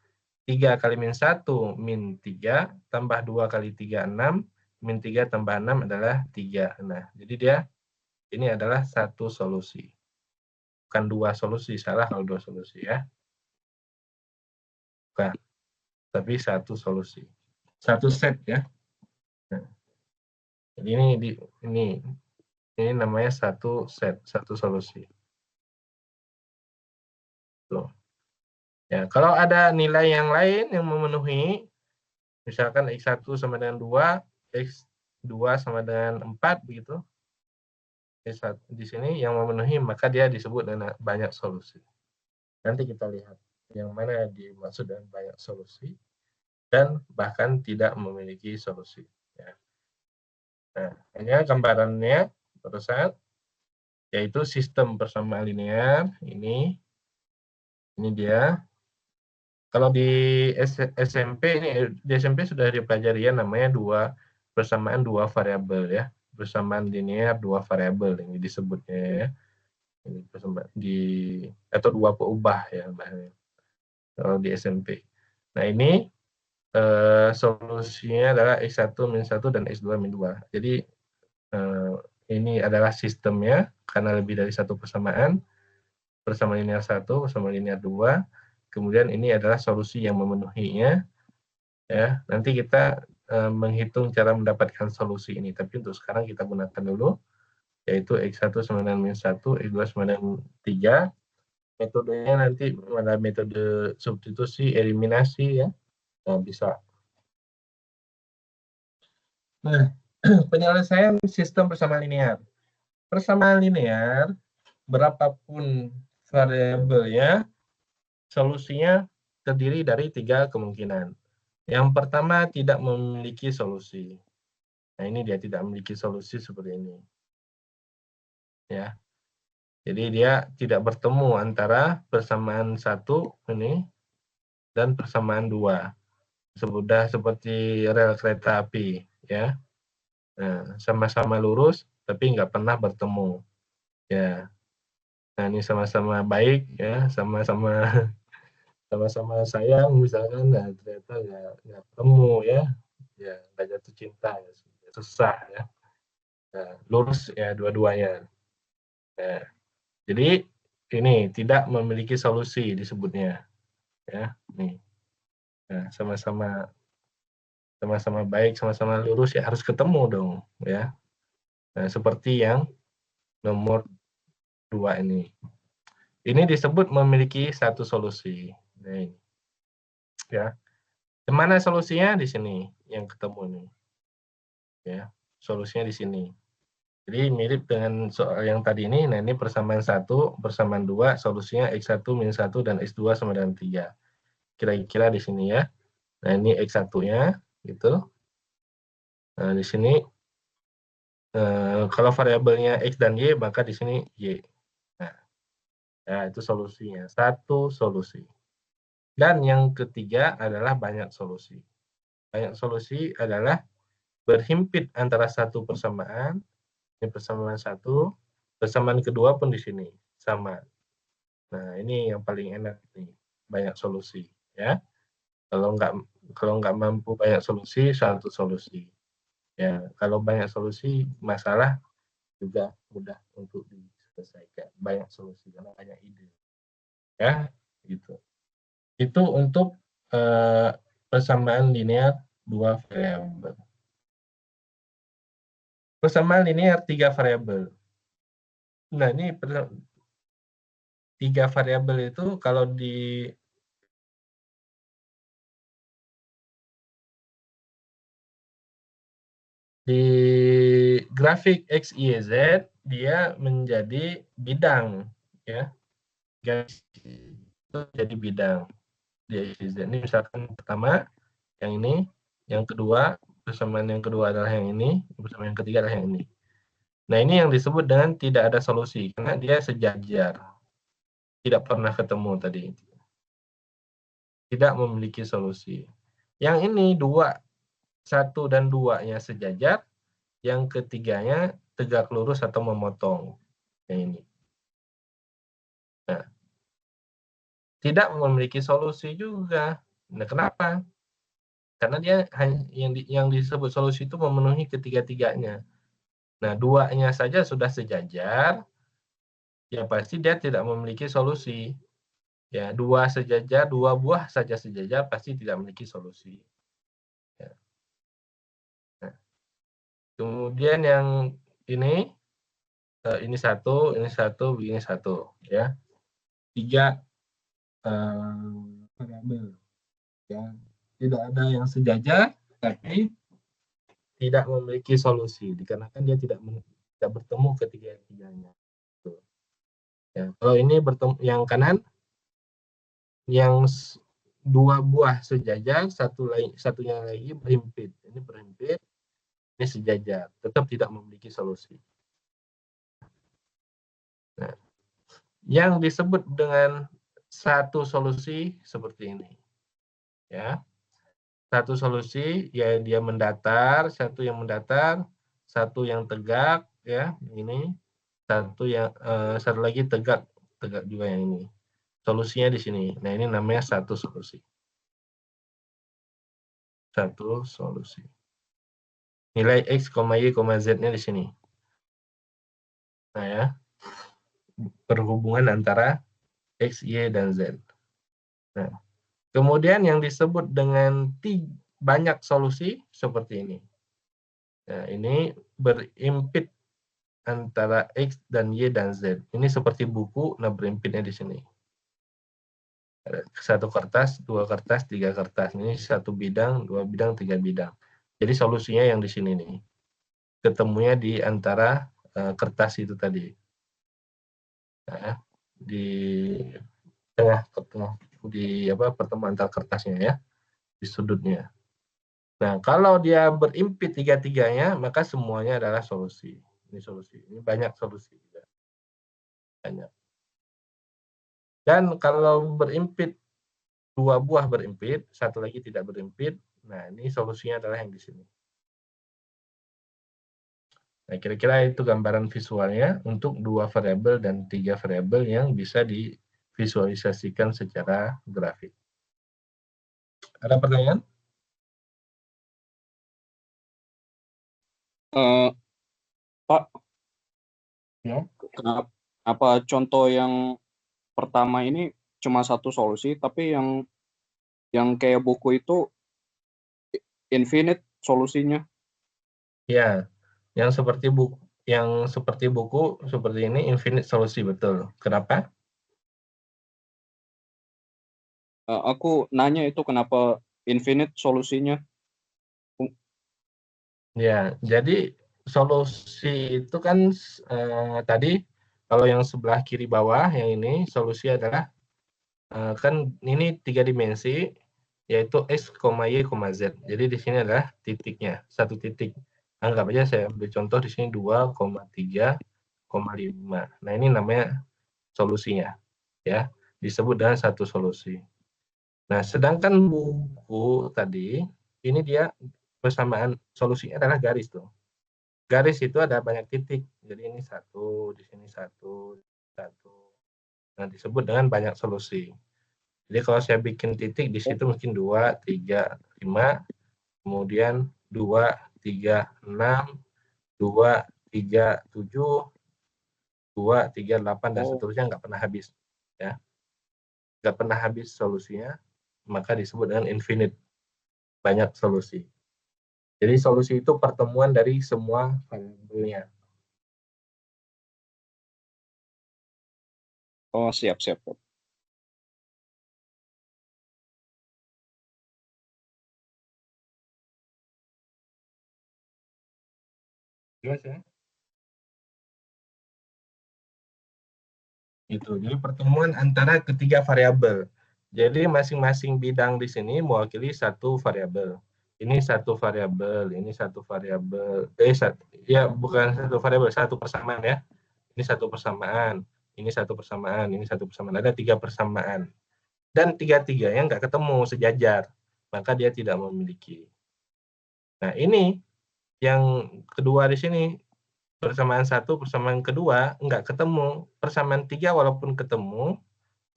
3 kali min 1, min 3, tambah 2 kali 3, 6, min 3 tambah 6 adalah 3. Nah, jadi dia ini adalah satu solusi. Bukan dua solusi, salah kalau dua solusi ya. Bukan, tapi satu solusi. Satu set ya. Nah, jadi ini namanya satu set, satu solusi. Tuh. Ya, kalau ada nilai yang lain yang memenuhi, misalkan x1 sama dengan 2, x2 sama dengan 4 begitu. Di sini yang memenuhi, maka dia disebut dengan banyak solusi. Nanti kita lihat yang mana dimaksud dengan banyak solusi dan bahkan tidak memiliki solusi. Ya. Nah, hanya gambarannya terusan, yaitu sistem persamaan linear ini dia. Kalau di SMP ini di SMP sudah dipelajari ya, namanya persamaan dua variabel ya, persamaan linear dua variabel ini disebutnya ya. Ini persamaan atau dua peubah ya bahasanya. Kalau di SMP. Nah, ini solusinya adalah x1 min 1 dan x2 min 2. Jadi ini adalah sistemnya karena lebih dari satu persamaan. Persamaan linear 1, persamaan linear 2. Kemudian ini adalah solusi yang memenuhinya. Ya, nanti kita menghitung cara mendapatkan solusi ini. Tapi untuk sekarang kita gunakan dulu, yaitu x1 sama dengan min 1, x2 sama dengan 3. Metodenya nanti ada metode substitusi, eliminasi ya. Nah, bisa. Nah, penyelesaian sistem persamaan linear. Persamaan linear, berapapun variabelnya, solusinya terdiri dari 3 kemungkinan. Yang pertama, tidak memiliki solusi. Nah, ini dia tidak memiliki solusi seperti ini. Ya. Jadi dia tidak bertemu antara persamaan 1 ini dan persamaan 2. Sudah seperti rel kereta api, ya. Nah, sama-sama lurus tapi nggak pernah bertemu. Ya. Nah, ini sama-sama baik ya, sama-sama sama-sama sayang misalkan, nah ternyata nggak ketemu ya. Ya, nggak jatuh cinta ya, susah ya. Nah, lurus ya dua-duanya. Nah, jadi ini tidak memiliki solusi disebutnya ya. Nih. Nah, sama-sama baik, sama-sama lurus ya harus ketemu dong ya. Nah, seperti yang nomor 2 ini. Ini disebut memiliki satu solusi. Nah, ini. Ya. Mana solusinya? Di sini yang ketemu ini. Ya, solusinya di sini. Jadi mirip dengan soal yang tadi ini. Nah, ini persamaan 1, persamaan 2, solusinya x1 min 1 dan x2 sama dengan 3. Kira-kira di sini ya. Nah, ini x1-nya gitu. Nah, di sini kalau variabelnya x dan y, maka di sini y. Nah, ya, itu solusinya. Satu solusi. Dan yang ketiga adalah banyak solusi. Banyak solusi adalah berhimpit antara satu persamaan, ini persamaan 1, persamaan kedua pun di sini sama. Nah, ini yang paling enak nih, banyak solusi ya. Kalau nggak mampu banyak solusi, satu solusi. Ya, kalau banyak solusi, masalah juga mudah untuk diselesaikan. Banyak solusi karena banyak ide. Ya, gitu. Itu untuk persamaan linear dua variabel. Persamaan linear 3 variabel. Nah, ini 3 variabel itu kalau di grafik X, Y, Z, dia menjadi bidang, ya. Garis itu jadi bidang. Di XYZ ini misalkan pertama yang ini, yang kedua, persamaan yang kedua adalah yang ini, persamaan yang ketiga adalah yang ini. Nah, ini yang disebut dengan tidak ada solusi, karena dia sejajar. Tidak pernah ketemu tadi. Tidak memiliki solusi. Yang ini dua, satu dan duanya sejajar, yang ketiganya tegak lurus atau memotong. Yang ini. Nah, tidak memiliki solusi juga. Nah, kenapa? Karena dia yang disebut solusi itu memenuhi ketiga-tiganya. Nah, duanya saja sudah sejajar, ya pasti dia tidak memiliki solusi. Ya, dua sejajar, dua buah saja sejajar pasti tidak memiliki solusi. Ya. Nah, kemudian yang ini satu, ini satu, ini satu, ya. Tiga variabel. Ya. Tidak ada yang sejajar, tapi tidak memiliki solusi dikarenakan dia tidak bertemu ketiga-tiganya. Ya, kalau ini bertemu yang kanan, yang dua buah sejajar, satunya lagi berhimpit. Ini berhimpit, ini sejajar, tetap tidak memiliki solusi. Nah, yang disebut dengan satu solusi seperti ini, ya. Satu solusi ya dia mendatar, satu yang mendatar, satu yang tegak, ya ini, satu lagi tegak juga yang ini. Solusinya di sini. Nah, ini namanya satu solusi. Satu solusi. Nilai X, Y, Z-nya di sini. Nah, ya. Perhubungan antara X, Y, dan Z. Nah, kemudian yang disebut dengan banyak solusi seperti ini. Nah, ini berimpit antara X dan Y dan Z. Ini seperti buku, nah berimpitnya di sini. Satu kertas, dua kertas, tiga kertas. Ini satu bidang, dua bidang, tiga bidang. Jadi solusinya yang di sini nih. Ketemunya di antara kertas itu tadi. Nah, di tengah di pertemuan antar kertasnya ya, di sudutnya. Nah, kalau dia berimpit tiga-tiganya, maka semuanya adalah solusi. Ini solusi. Ini banyak solusi. Banyak. Dan kalau berimpit, dua buah berimpit, satu lagi tidak berimpit, nah ini solusinya adalah yang di sini. Nah, kira-kira itu gambaran visualnya untuk dua variabel dan tiga variabel yang bisa divisualisasikan secara grafik. Ada pertanyaan? Pak, Ya. apa contoh yang pertama ini cuma satu solusi, tapi yang kayak buku itu infinite solusinya? Ya, yang seperti buku seperti ini infinite solusi, betul. Kenapa? Aku nanya itu kenapa infinite solusinya? Ya, jadi solusi itu kan tadi kalau yang sebelah kiri bawah yang ini solusi adalah kan ini tiga dimensi yaitu X, Y, Z. Jadi di sini adalah titiknya, satu titik. Anggap aja saya ambil contoh di sini 2,3,5. Nah, ini namanya solusinya, ya. Disebut dengan satu solusi. Nah, sedangkan buku tadi, ini dia persamaan solusinya adalah garis tuh. Garis itu ada banyak titik. Jadi ini satu, di sini satu, satu. Nah, disebut dengan banyak solusi. Jadi kalau saya bikin titik di situ mungkin 2, 3, 5, kemudian 2, 3, 6, 2, 3, 7, 2, 3, 8, dan seterusnya nggak pernah habis. Ya. Nggak pernah habis solusinya, maka disebut dengan infinite, banyak solusi. Jadi solusi itu pertemuan dari semua variabelnya. Oh, siap. Jelas ya? Itu. Jadi pertemuan antara ketiga variabel. Jadi masing-masing bidang di sini mewakili satu variabel. Ini satu variabel, ini satu variabel. Ya bukan satu variabel, satu persamaan ya. Ini satu persamaan, ini satu persamaan, ini satu persamaan. Ada 3 persamaan. Dan tiga-tiganya nggak ketemu sejajar, maka dia tidak memiliki. Nah ini yang kedua di sini. Persamaan satu, persamaan kedua, nggak ketemu. Persamaan tiga walaupun ketemu,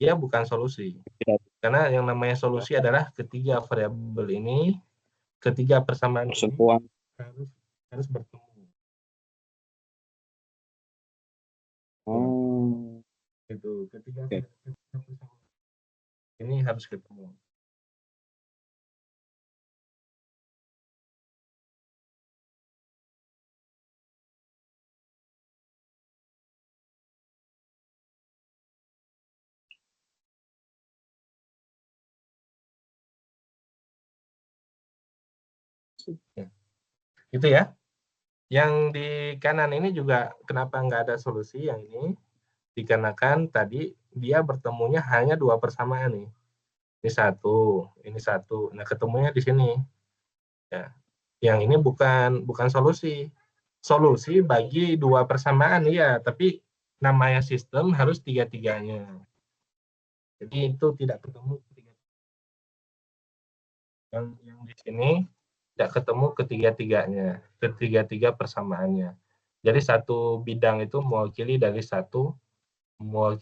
dia bukan solusi. Karena yang namanya solusi adalah ketiga variabel ini, ketiga persamaan ini Persentuhan. harus bertemu. Oh, Itu ketiga Oke. persamaan ini harus ketemu. Itu ya. Yang di kanan ini juga kenapa nggak ada solusi yang ini? Dikarenakan tadi dia bertemunya hanya 2 persamaan nih. Ini satu, ini satu. Nah, ketemunya di sini. Ya. Yang ini bukan solusi. Solusi bagi 2 persamaan ya, tapi namanya sistem harus tiga-tiganya. Jadi itu tidak ketemu ketiga. Yang di sini tidak ketemu ketiga-tiganya, ketiga-tiga persamaannya. Jadi satu bidang itu mewakili dari satu bidang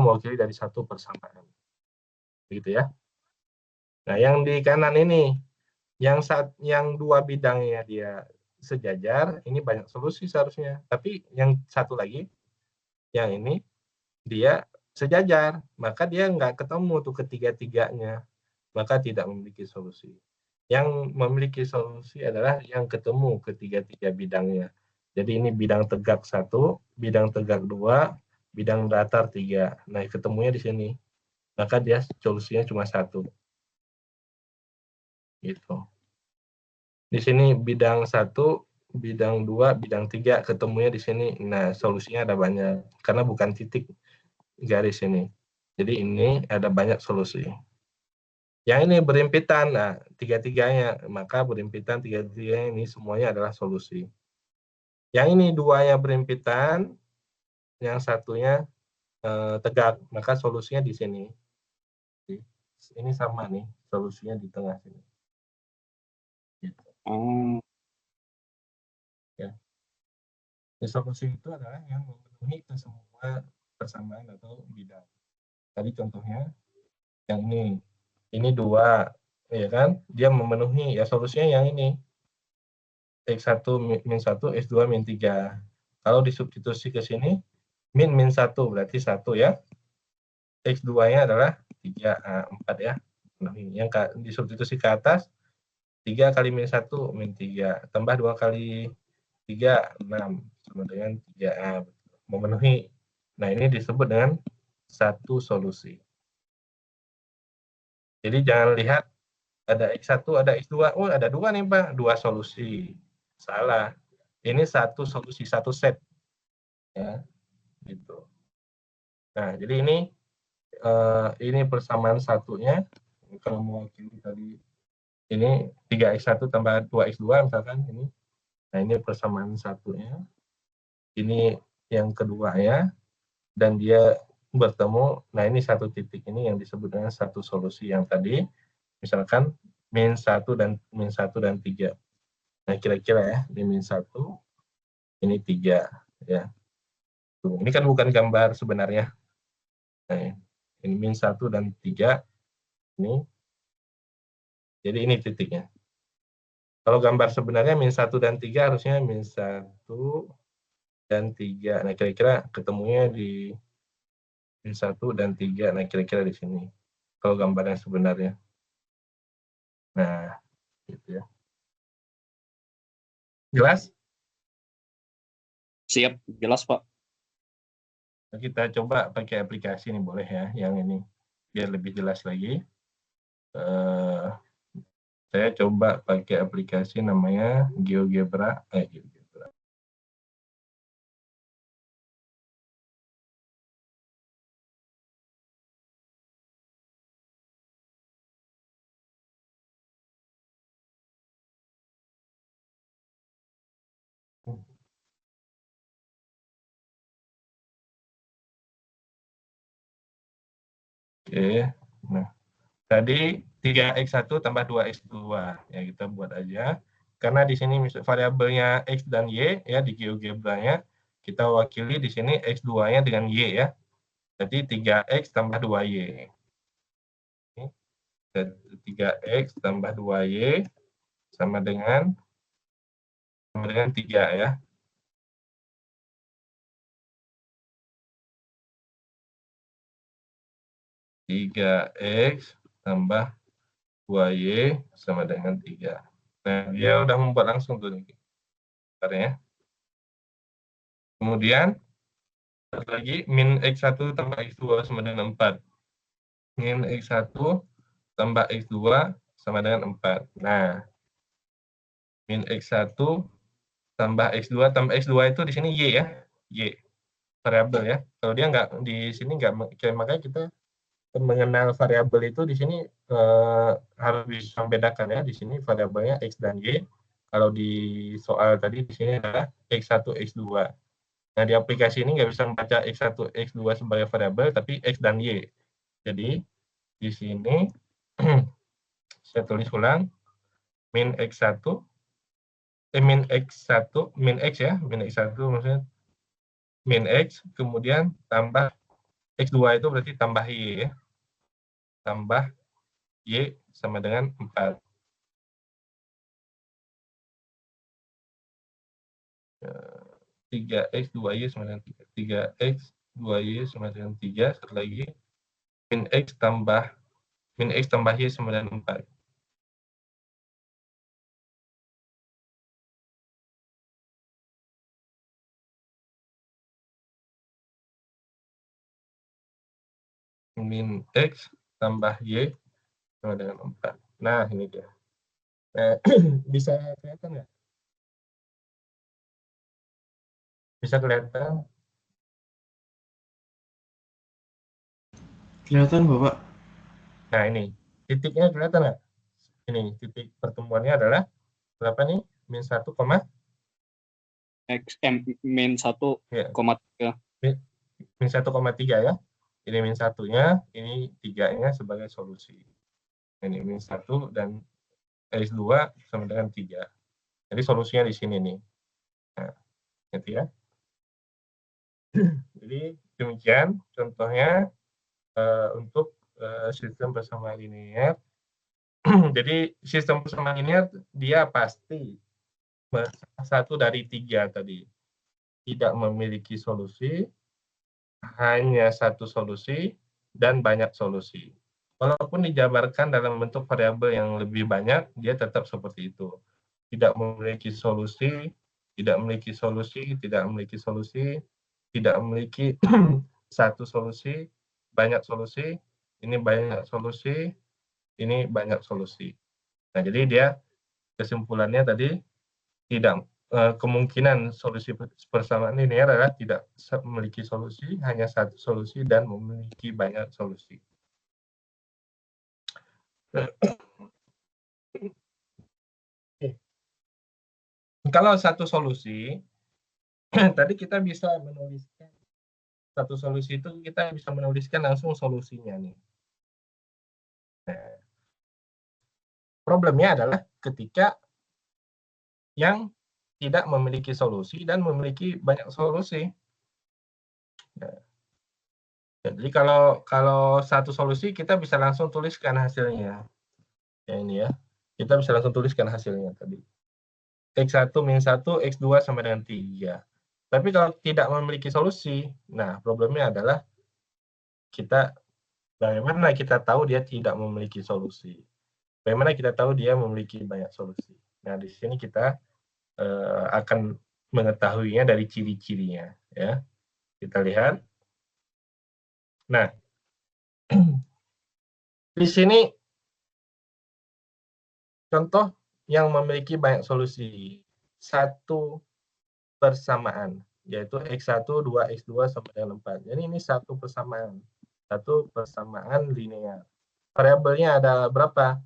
mewakili dari satu persamaan. Begitu ya. Nah, yang di kanan ini yang 2 bidangnya dia sejajar, ini banyak solusi seharusnya. Tapi yang satu lagi, yang ini dia sejajar, maka dia nggak ketemu tuh ketiga-tiganya, maka tidak memiliki solusi. Yang memiliki solusi adalah yang ketemu ketiga-tiga bidangnya. Jadi ini bidang tegak 1, bidang tegak 2, bidang datar 3. Nah, ketemunya di sini. Maka dia solusinya cuma 1. Gitu. Di sini bidang 1, bidang 2, bidang 3 ketemunya di sini. Nah, solusinya ada banyak karena bukan titik garis ini. Jadi ini ada banyak solusi. Yang ini berimpitan, nah tiga-tiganya, maka berimpitan tiga-tiganya ini semuanya adalah solusi. Yang ini duanya berimpitan, yang satunya tegak, maka solusinya di sini. Ini sama nih, solusinya di tengah sini. Gitu. Ya. Solusi itu adalah yang memenuhi ke semua persamaan atau bidang. Tadi contohnya yang ini 2, ya kan? Dia memenuhi, ya solusinya yang ini. X1 min 1, X2 min 3. Kalau disubstitusi ke sini, min 1 berarti 1 ya. X2-nya adalah 3, 4 ya. Yang disubstitusi ke atas, 3 kali min 1, min 3. Tambah 2 kali 3, 6. Sama dengan 3A. Memenuhi. Nah, ini disebut dengan satu solusi. Jadi jangan lihat ada X1, ada X2. Oh, ada 2 nih, Pak. 2 solusi. Salah. Ini satu solusi, satu set. Ya, gitu. Nah, jadi ini persamaan satunya. Kalau mewakili tadi, ini 3X1 tambah 2X2 misalkan ini. Nah, ini persamaan satunya. Ini yang kedua ya. Dan dia bertemu. Nah, ini satu titik ini yang disebut dengan satu solusi yang tadi. Misalkan min 1 dan 3. Nah, kira-kira ya, ini min 1, ini 3 ya. Tuh, ini kan bukan gambar sebenarnya. Nah, ini min 1 dan 3 ini. Jadi ini titiknya. Kalau gambar sebenarnya min 1 dan 3 harusnya min 1 dan 3. Nah, kira-kira ketemunya di min 1 dan 3. Nah, kira-kira di sini. Kalau gambarnya sebenarnya. Nah, gitu ya. Jelas? siap, jelas Pak. Kita coba pakai aplikasi ini boleh ya, yang ini biar lebih jelas lagi. Saya coba pakai aplikasi namanya GeoGebra. Oke. Nah, tadi 3x1 tambah 2x2 ya, kita buat aja. Karena di sini variabelnya x dan y ya, di GeoGebra-nya kita wakili di sini x2-nya dengan y ya. Jadi 3x tambah 2y. 3x tambah 2y sama dengan 3 ya. 3x tambah 2y sama dengan 3. Nah, dia udah membuat langsung tuh nih. Bentar ya. Kemudian lagi min x1 tambah x2 sama dengan 4. Min x1 tambah x2 sama dengan 4. Nah, min x1 tambah x2 itu di sini y ya. Y variabel ya. Kalau dia nggak di sini nggak, makanya kita mengenal variabel itu di sini harus bisa membedakan ya. Di sini variabelnya x dan y. Kalau di soal tadi di sini adalah x1, x2. Nah, di aplikasi ini nggak bisa membaca x1, x2 sebagai variabel, tapi x dan y. Jadi, di sini saya tulis ulang, min x1, min x1, min x ya, min x1 maksudnya min x, kemudian tambah x2 itu berarti tambah y ya. Tambah y sama dengan 4. 3x 2y sama dengan 3. 3x 2y sama dengan 3. Satu lagi min x tambah y sama dengan 4. Min x tambah y sama dengan 4. Nah, ini dia. Bisa kelihatan nggak? Bisa kelihatan? Kelihatan Bapak. Nah, ini. Titiknya kelihatan nggak? Ini, titik pertemuannya adalah berapa nih? Min 1, min 1,3. min 1,3 ya. Ini min 1-nya, ini 3-nya sebagai solusi. Ini min 1 dan x2 sama dengan 3. Jadi solusinya di sini nih. Nah, gitu ya. Jadi demikian contohnya untuk sistem persamaan linear. Jadi sistem persamaan linear dia pasti satu dari 3 tadi. Tidak memiliki solusi, hanya satu solusi, dan banyak solusi. Walaupun dijabarkan dalam bentuk variabel yang lebih banyak, dia tetap seperti itu. Tidak memiliki solusi, tidak memiliki solusi, tidak memiliki solusi, tidak memiliki satu solusi, banyak solusi, ini banyak solusi, ini banyak solusi. Nah, jadi dia kesimpulannya tadi tidak kemungkinan solusi persamaan linear adalah tidak memiliki solusi, hanya satu solusi dan memiliki banyak solusi. Kalau satu solusi, tadi kita bisa menuliskan satu solusi itu kita bisa menuliskan langsung solusinya nih. Nah, problemnya adalah ketika yang tidak memiliki solusi dan memiliki banyak solusi. Nah, jadi kalau satu solusi kita bisa langsung tuliskan hasilnya. Ya ini ya, kita bisa langsung tuliskan hasilnya tadi. X1 min 1, X2 sama dengan 3. Tapi kalau tidak memiliki solusi, nah problemnya adalah bagaimana kita tahu dia tidak memiliki solusi? Bagaimana kita tahu dia memiliki banyak solusi? Nah, di sini kita akan mengetahuinya dari ciri-cirinya, ya. Kita lihat. Nah, di sini contoh yang memiliki banyak solusi. Satu persamaan, yaitu X1, 2X2 sama dengan 4. Jadi ini satu persamaan. Satu persamaan linear. Variabelnya ada berapa?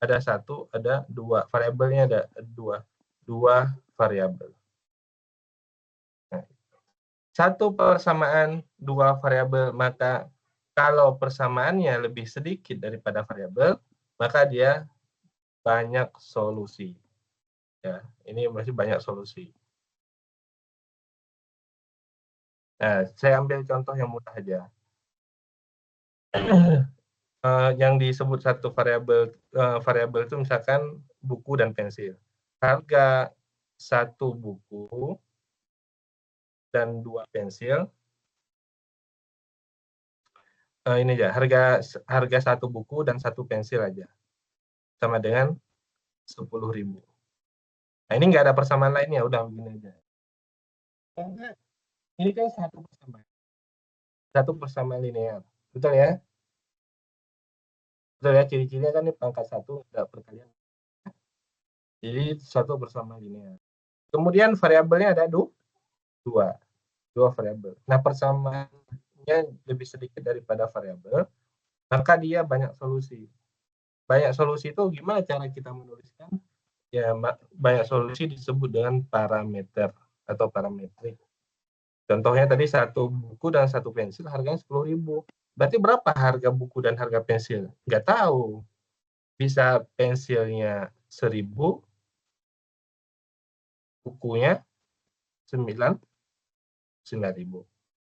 Ada 1, ada 2. Variabelnya ada 2. 2 variabel. Nah, satu persamaan 2 variabel, maka Kalau persamaannya lebih sedikit daripada variabel, maka dia banyak solusi. Ya, ini masih banyak solusi. Nah, saya ambil contoh yang mudah aja. Yang disebut satu variabel itu misalkan buku dan pensil. Harga satu buku dan 2 pensil, ini aja, harga satu buku dan 1 pensil aja sama dengan 10.000. Nah, ini nggak ada persamaan lainnya, udah begini aja. Ini kan satu persamaan linear, betul ya? Betul ya, ciri-cirinya kan ini pangkat 1 nggak perkalian. Jadi satu persamaan linear. Kemudian variabelnya ada 2 variabel. Nah, persamaannya lebih sedikit daripada variabel, maka dia banyak solusi. Banyak solusi itu gimana cara kita menuliskan? Ya, banyak solusi disebut dengan parameter atau parametrik. Contohnya tadi satu buku dan 1 pensil harganya 10.000. Berarti berapa harga buku dan harga pensil? Nggak tahu. Bisa pensilnya 1.000, bukunya 9.000.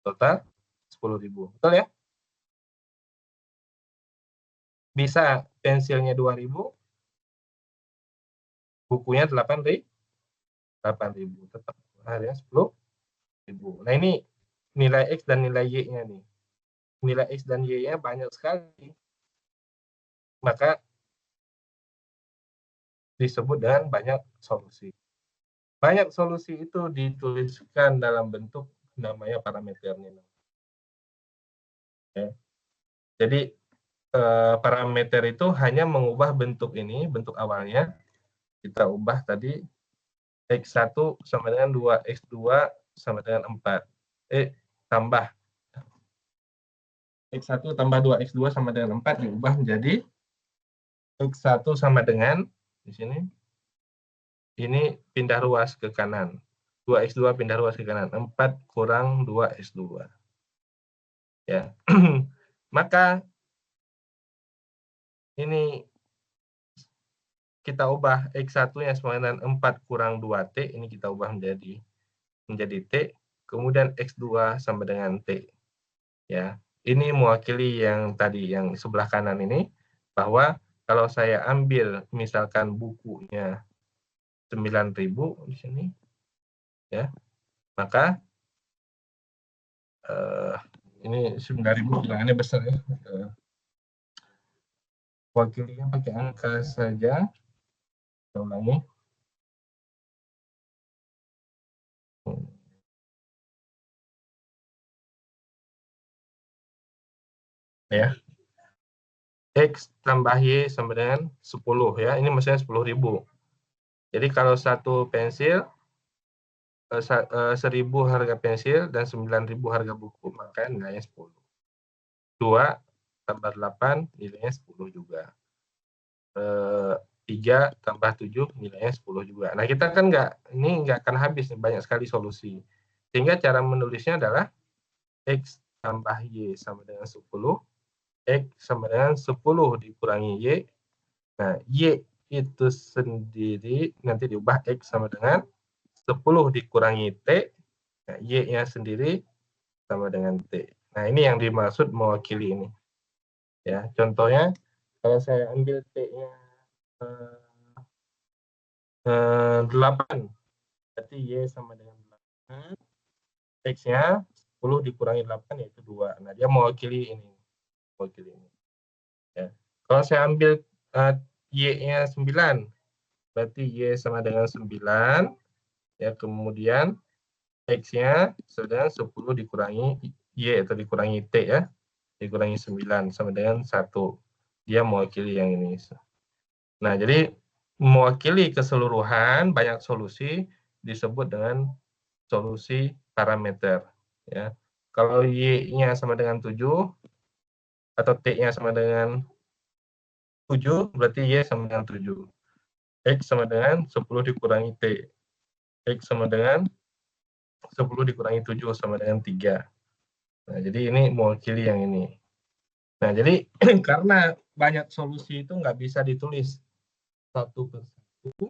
Total 10.000. Betul ya? Bisa pensilnya 2.000, bukunya 8.000, tetap harganya 10.000. Nah, ini nilai X dan nilai Y-nya nih. Nilai X dan Y-nya banyak sekali. Maka disebut dengan banyak solusi. Banyak solusi itu dituliskan dalam bentuk namanya parameternya. Ya. Jadi parameter itu hanya mengubah bentuk ini, bentuk awalnya. Kita ubah tadi X1 sama dengan 2, X2 sama dengan 4. Tambah. X1 tambah 2, X2 sama dengan 4 diubah menjadi X1 sama dengan, di sini, ini pindah ruas ke kanan. 2X2 pindah ruas ke kanan. 4 kurang 2X2. Ya. Maka ini kita ubah X1-nya sama dengan 4 kurang 2T. Ini kita ubah menjadi T. Kemudian X2 sama dengan T. Ya. Ini mewakili yang tadi, yang sebelah kanan ini, bahwa kalau saya ambil misalkan bukunya 9.000 di sini, ya, maka ini 9.000 bilangannya besar ya. Wakilinya pakai angka saja. Kita ulangi. Ya. X tambah Y sama dengan 10 ya. Ini maksudnya 10.000. Jadi kalau satu pensil 1.000 harga pensil dan 9.000 harga buku, maka nilainya 10. 2 tambah 8 nilainya 10 juga. 3 tambah 7 nilainya 10 juga. Nah, kita kan ini nggak akan habis, banyak sekali solusi. Sehingga cara menulisnya adalah X tambah Y sama dengan 10, X sama dengan 10 dikurangi Y. Nah, Y itu sendiri nanti diubah X sama dengan 10 dikurangi T. Nah, Y-nya sendiri sama dengan T. Nah, ini yang dimaksud mewakili ini. Ya, contohnya, kalau saya ambil T-nya 8, berarti Y sama dengan 8. X-nya 10 dikurangi 8 yaitu 2. Nah, dia mewakili ini. Ya. Kalau saya ambil Y-nya 9, berarti Y sama dengan 9. Ya, kemudian X-nya sedang 10 dikurangi Y atau dikurangi T ya. Dikurangi 9 sama dengan 1. Dia mewakili yang ini. Nah, jadi mewakili keseluruhan banyak solusi disebut dengan solusi parameter. Ya. Kalau Y-nya sama dengan 7 atau T-nya sama dengan 7, berarti Y sama dengan 7. X sama dengan 10 dikurangi T. X sama dengan 10 dikurangi 7 sama dengan 3. Nah, jadi ini mewakili yang ini. Nah, jadi karena banyak solusi itu nggak bisa ditulis satu persatu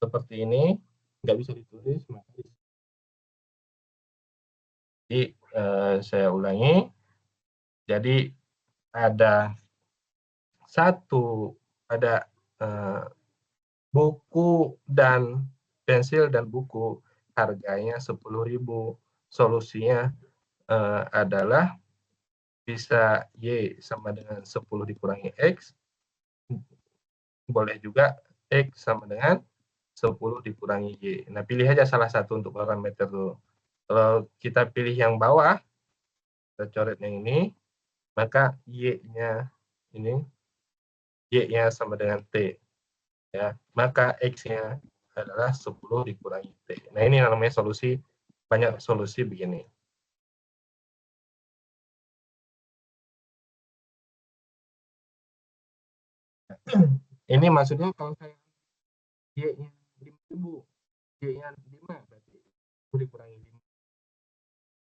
seperti ini, nggak bisa ditulis, maka jadi saya ulangi. Jadi ada buku dan pensil dan buku harganya 10.000. Solusinya adalah bisa Y sama dengan 10 dikurangi X, boleh juga X sama dengan 10 dikurangi Y. Nah, pilih aja salah satu untuk parameter dulu. Kalau kita pilih yang bawah, kita coret yang ini, maka Y-nya ini, Y-nya sama dengan T. Ya, maka X-nya adalah 10 dikurangi T. Nah, ini namanya solusi, banyak solusi begini. Ini maksudnya kalau saya Y-nya 5.000, Y-nya 5, berarti 10 dikurangi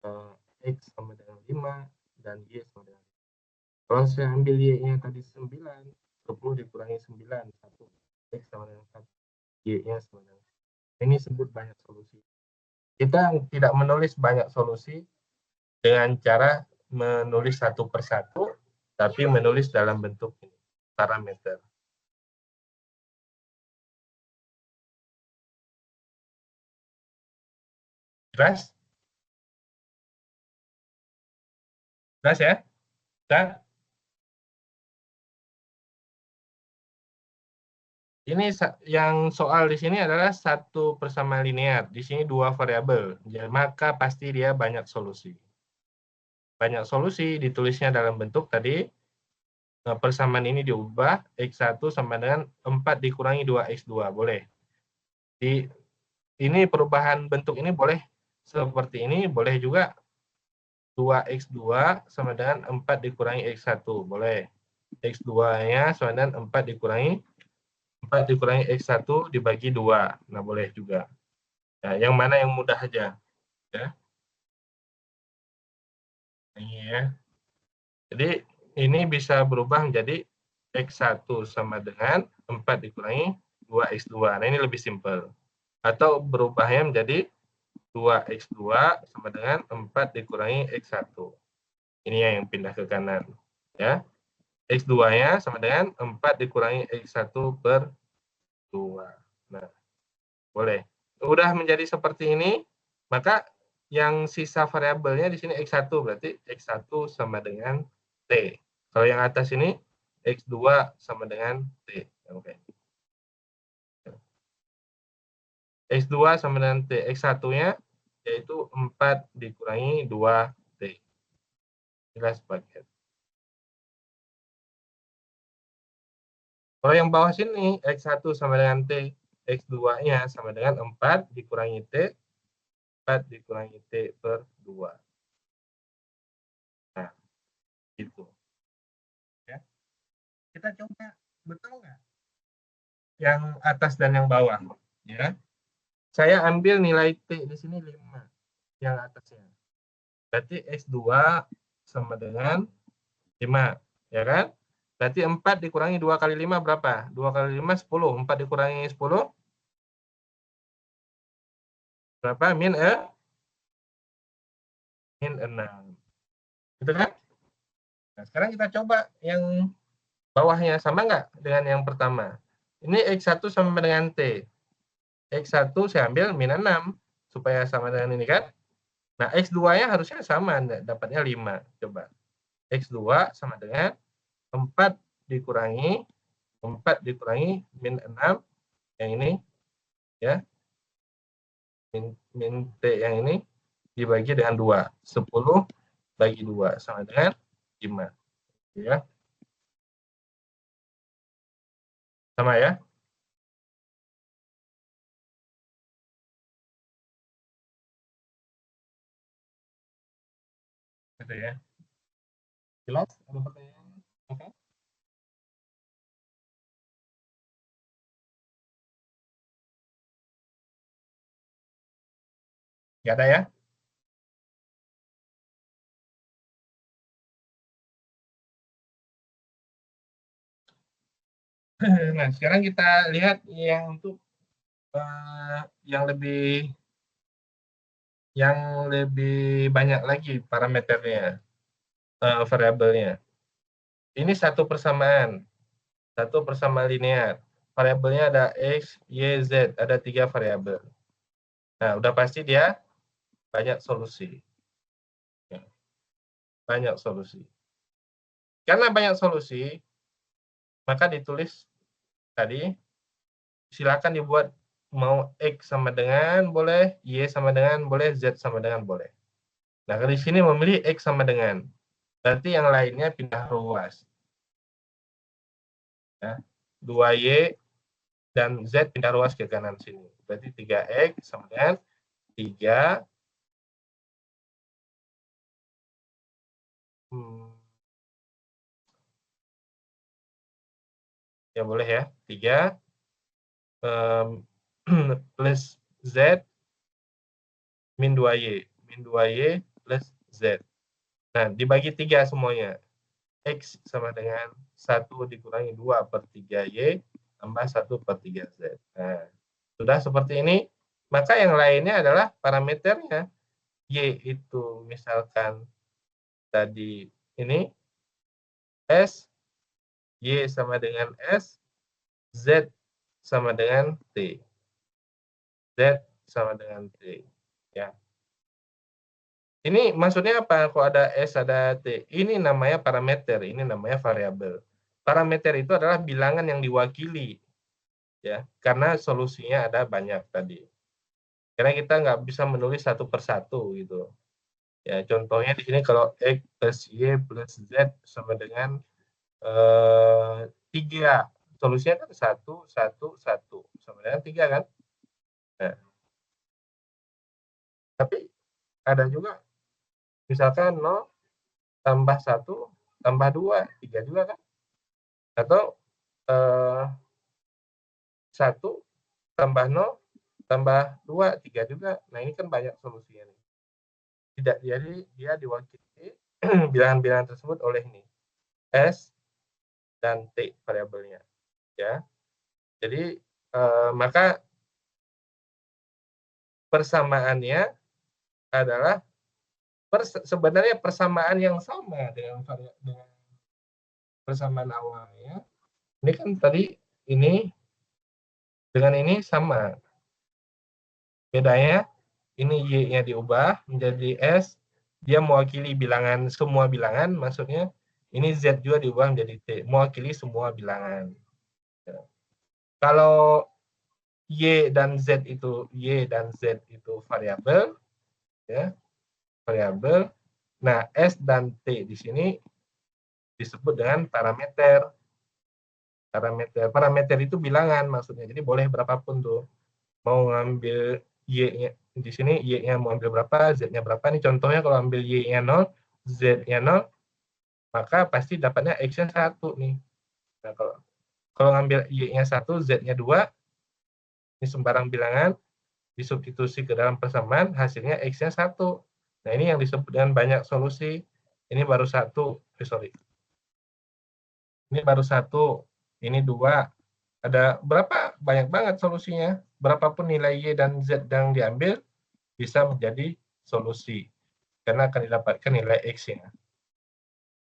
5. X sama dengan 5, dan Y sama dengan 5. Kalau saya ambil Y-nya tadi 9, 10 dikurangi 9, 1. X sama dengan 1. Y-nya sama dengan 1. Ini disebut banyak solusi. Kita tidak menulis banyak solusi dengan cara menulis satu persatu, tapi menulis dalam bentuk ini, parameter. Jelas? Jelas ya? Dan ini yang soal di sini adalah satu persamaan linear. Di sini dua variabel, maka pasti dia banyak solusi. Banyak solusi ditulisnya dalam bentuk tadi, persamaan ini diubah, X1 sama dengan 4 dikurangi 2X2, boleh. Ini perubahan bentuk ini boleh seperti ini, boleh juga 2X2 sama dengan 4 dikurangi X1, boleh. X2-nya sama dengan 4 dikurangi X1 dibagi 2. Nah, boleh juga. Nah, yang mana yang mudah aja. Ya. Ini ya. Jadi, ini bisa berubah menjadi X1 sama dengan 4 dikurangi 2X2. Nah, ini lebih simpel. Atau berubahnya menjadi 2X2 sama dengan 4 dikurangi X1. Ini yang pindah ke kanan. Ya. X2-nya sama dengan 4 dikurangi X1 per 2. Nah, boleh. Udah menjadi seperti ini, maka yang sisa variabelnya di sini X1, berarti X1 sama dengan T. Kalau yang atas ini, X2 sama dengan T. Oke. X2 sama dengan T. X1-nya yaitu 4 dikurangi 2T. Jelas paket. Kalau yang bawah sini, X1 sama dengan T, X2-nya sama dengan 4 dikurangi T, 4 dikurangi T per 2. Nah, gitu. Ya. Kita coba, betul nggak? Yang atas dan yang bawah. Ya. Saya ambil nilai T di sini 5, yang atasnya. Berarti X2 sama dengan 5, ya kan? Berarti 4 dikurangi 2 kali 5 berapa? 2 kali 5, 10. 4 dikurangi 10, berapa? Min 6. Gitu kan? Nah, sekarang kita coba yang bawahnya. Sama nggak dengan yang pertama? Ini X1 sama dengan T. X1 saya ambil min 6, supaya sama dengan ini kan? Nah, X2-nya harusnya sama, dapatnya 5. Coba. X2 sama dengan 4 dikurangi min 6, yang ini, ya, min T yang ini, dibagi dengan 2. 10 bagi 2 sama dengan 5. Ya. Sama ya? Gitu ya. Jelas? Ada pertanyaan? Oke. Nggak ada ya? Nah, sekarang kita lihat yang untuk yang lebih banyak lagi parameternya, variabelnya. Ini satu persamaan linear. Variabelnya ada X, Y, Z, ada 3 variabel. Nah, udah pasti dia banyak solusi. Ya, banyak solusi. Karena banyak solusi, maka ditulis tadi, silakan dibuat mau X sama dengan boleh, Y sama dengan boleh, Z sama dengan boleh. Nah, di sini memilih X sama dengan. Berarti yang lainnya pindah ruas. Ya, 2Y dan Z pindah ruas ke kanan sini. Berarti 3X sama dengan 3. Ya boleh ya. 3 plus Z min 2Y. Min 2Y plus Z. Nah, dibagi 3 semuanya. X sama dengan 1 dikurangi 2 per 3Y tambah 1 per 3Z. Nah, sudah seperti ini, maka yang lainnya adalah parameternya. Y itu misalkan tadi ini, S, Y sama dengan S, Z sama dengan T. Z sama dengan T. Ya. Ini maksudnya apa? Kalau ada S, ada T. Ini namanya parameter, ini namanya variabel. Parameter itu adalah bilangan yang diwakili, ya, karena solusinya ada banyak tadi. Karena kita nggak bisa menulis satu persatu gitu. Ya, contohnya di sini kalau X plus Y plus Z sama dengan 3. Solusinya kan 1, 1, 1. Sama dengan 3 kan? Nah, tapi ada juga misalkan 0 tambah 1 tambah 2, 3 juga kan? Atau 1 tambah 0 tambah 2, 3 juga. Nah, ini kan banyak solusinya. Tidak, jadi dia diwakili bilangan-bilangan tersebut oleh ini. S dan T variabelnya. Ya. Jadi, maka persamaannya adalah sebenarnya persamaan yang sama dengan persamaan awalnya. Ini kan tadi ini dengan ini sama. Bedanya ini Y-nya diubah menjadi S, dia mewakili bilangan, semua bilangan, maksudnya ini Z juga diubah menjadi T, mewakili semua bilangan. Ya. Kalau Y dan Z itu variabel, ya, variabel. Nah, S dan T di sini disebut dengan parameter. Parameter itu bilangan maksudnya. Jadi boleh berapapun tuh. Mau ngambil Y-nya di sini, Y-nya mau ambil berapa, Z-nya berapa. Ini contohnya kalau ambil Y-nya 0, Z-nya 0, maka pasti dapatnya X-nya 1 nih. Nah, kalau ngambil Y-nya 1, Z-nya 2, ini sembarang bilangan, disubstitusi ke dalam persamaan, hasilnya X-nya 1. Nah, ini yang disebut dengan banyak solusi. Ini baru 1, sorry. Ini baru 1, ini 2. Ada berapa? Banyak banget solusinya. Berapapun nilai Y dan Z yang diambil, bisa menjadi solusi. Karena akan didapatkan nilai X-nya.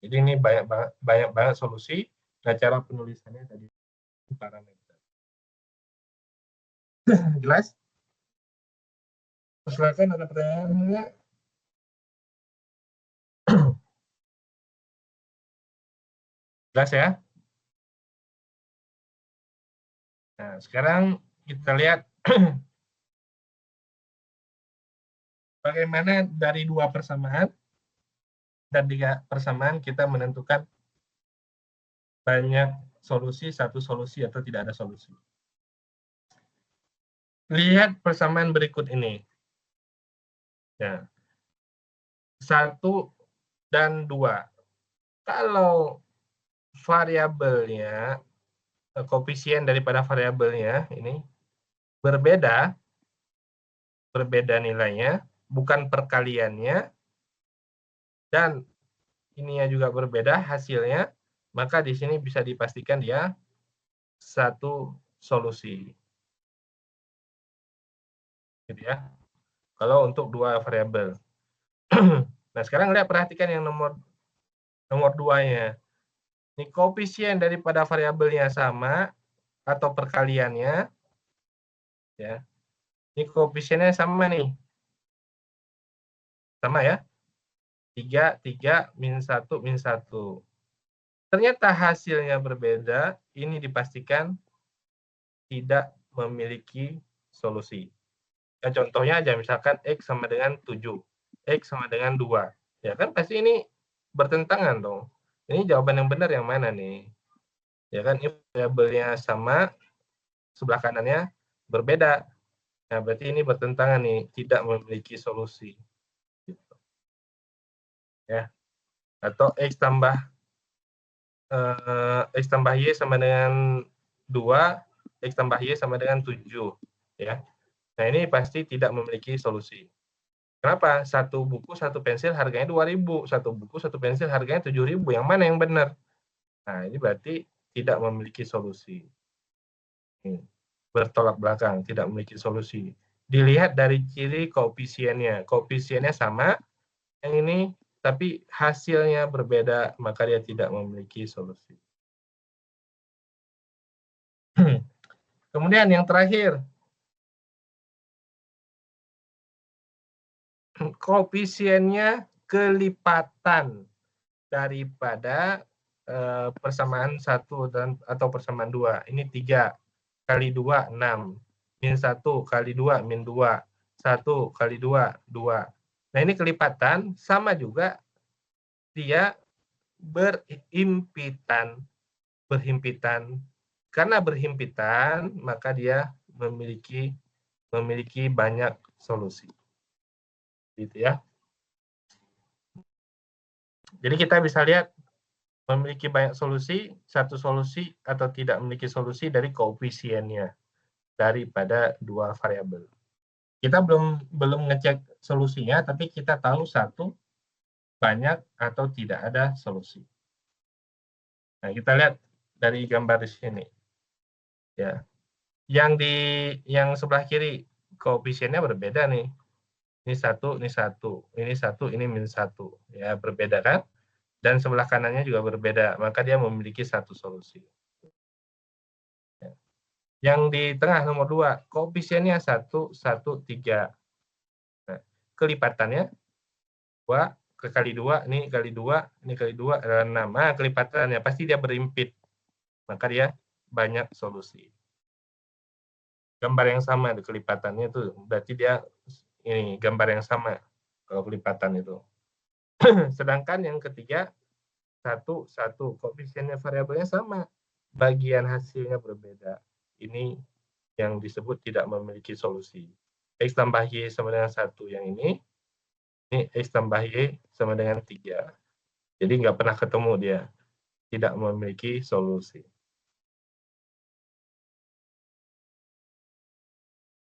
Jadi ini banyak banget solusi. Nah, cara penulisannya tadi parameter. Jelas? Silakan, ada pertanyaan enggak? Jelas ya? Nah, sekarang kita lihat bagaimana dari 2 persamaan dan 3 persamaan kita menentukan banyak solusi, 1 solusi, atau tidak ada solusi. Lihat persamaan berikut ini. Ya. 1 dan 2. Kalau variabelnya, koefisien daripada variabelnya ini berbeda nilainya, bukan perkaliannya, dan ininya juga berbeda hasilnya, maka di sini bisa dipastikan dia satu solusi. Gitu ya. Kalau untuk dua variabel. Nah, sekarang lihat, perhatikan yang nomor 2-nya. Ini koefisien daripada variabelnya sama atau perkaliannya, ya. Ini koefisiennya sama nih. Sama ya. 3, 3, min 1, min 1. Ternyata hasilnya berbeda, ini dipastikan tidak memiliki solusi. Ya, contohnya aja, misalkan X sama dengan 7, X sama dengan 2. Ya kan pasti ini bertentangan dong. Ini jawaban yang benar yang mana nih? Ya kan, ini variabelnya sama, sebelah kanannya berbeda. Nah, berarti ini bertentangan nih, tidak memiliki solusi. Gitu. Ya. Atau X tambah Y sama dengan 2, X tambah Y sama dengan 7. Ya. Nah, ini pasti tidak memiliki solusi. Kenapa? Satu buku, satu pensil harganya 2.000. Satu buku, satu pensil harganya 7.000. Yang mana yang benar? Nah, ini berarti tidak memiliki solusi. Bertolak belakang, tidak memiliki solusi. Dilihat dari ciri koefisiennya. Koefisiennya sama, yang ini, tapi hasilnya berbeda, maka dia tidak memiliki solusi. Kemudian yang terakhir, koefisiennya kelipatan daripada persamaan 1 atau persamaan 2. Ini 3 kali 2, 6. Min 1 kali 2, min 2. 1 kali 2, 2. Nah, ini kelipatan, sama juga dia berhimpitan. Karena berhimpitan, maka dia memiliki banyak solusi. Gitu ya. Jadi kita bisa lihat memiliki banyak solusi, satu solusi atau tidak memiliki solusi dari koefisiennya daripada dua variabel. Kita belum ngecek solusinya, tapi kita tahu satu, banyak atau tidak ada solusi. Nah, kita lihat dari gambar di sini. Ya. Yang sebelah kiri koefisiennya berbeda nih. Ini 1, ini 1, ini 1, ini min 1. Ya, berbeda kan? Dan sebelah kanannya juga berbeda, maka dia memiliki satu solusi. Ya. Yang di tengah nomor 2, koefisiennya 1, 1, 3. Nah, kelipatannya 2 kali 2, ini kali 2, ini kali 2 adalah 6. Nah, kelipatannya pasti dia berimpit. Maka dia banyak solusi. Gambar yang sama di kelipatannya itu berarti dia ini gambar yang sama kalau kelipatan itu. Sedangkan yang ketiga 1, 1, koefisiennya variabelnya sama, bagian hasilnya berbeda. Ini yang disebut tidak memiliki solusi. X tambah Y sama dengan 1 yang ini X tambah Y sama dengan 3. Jadi nggak pernah ketemu dia, tidak memiliki solusi.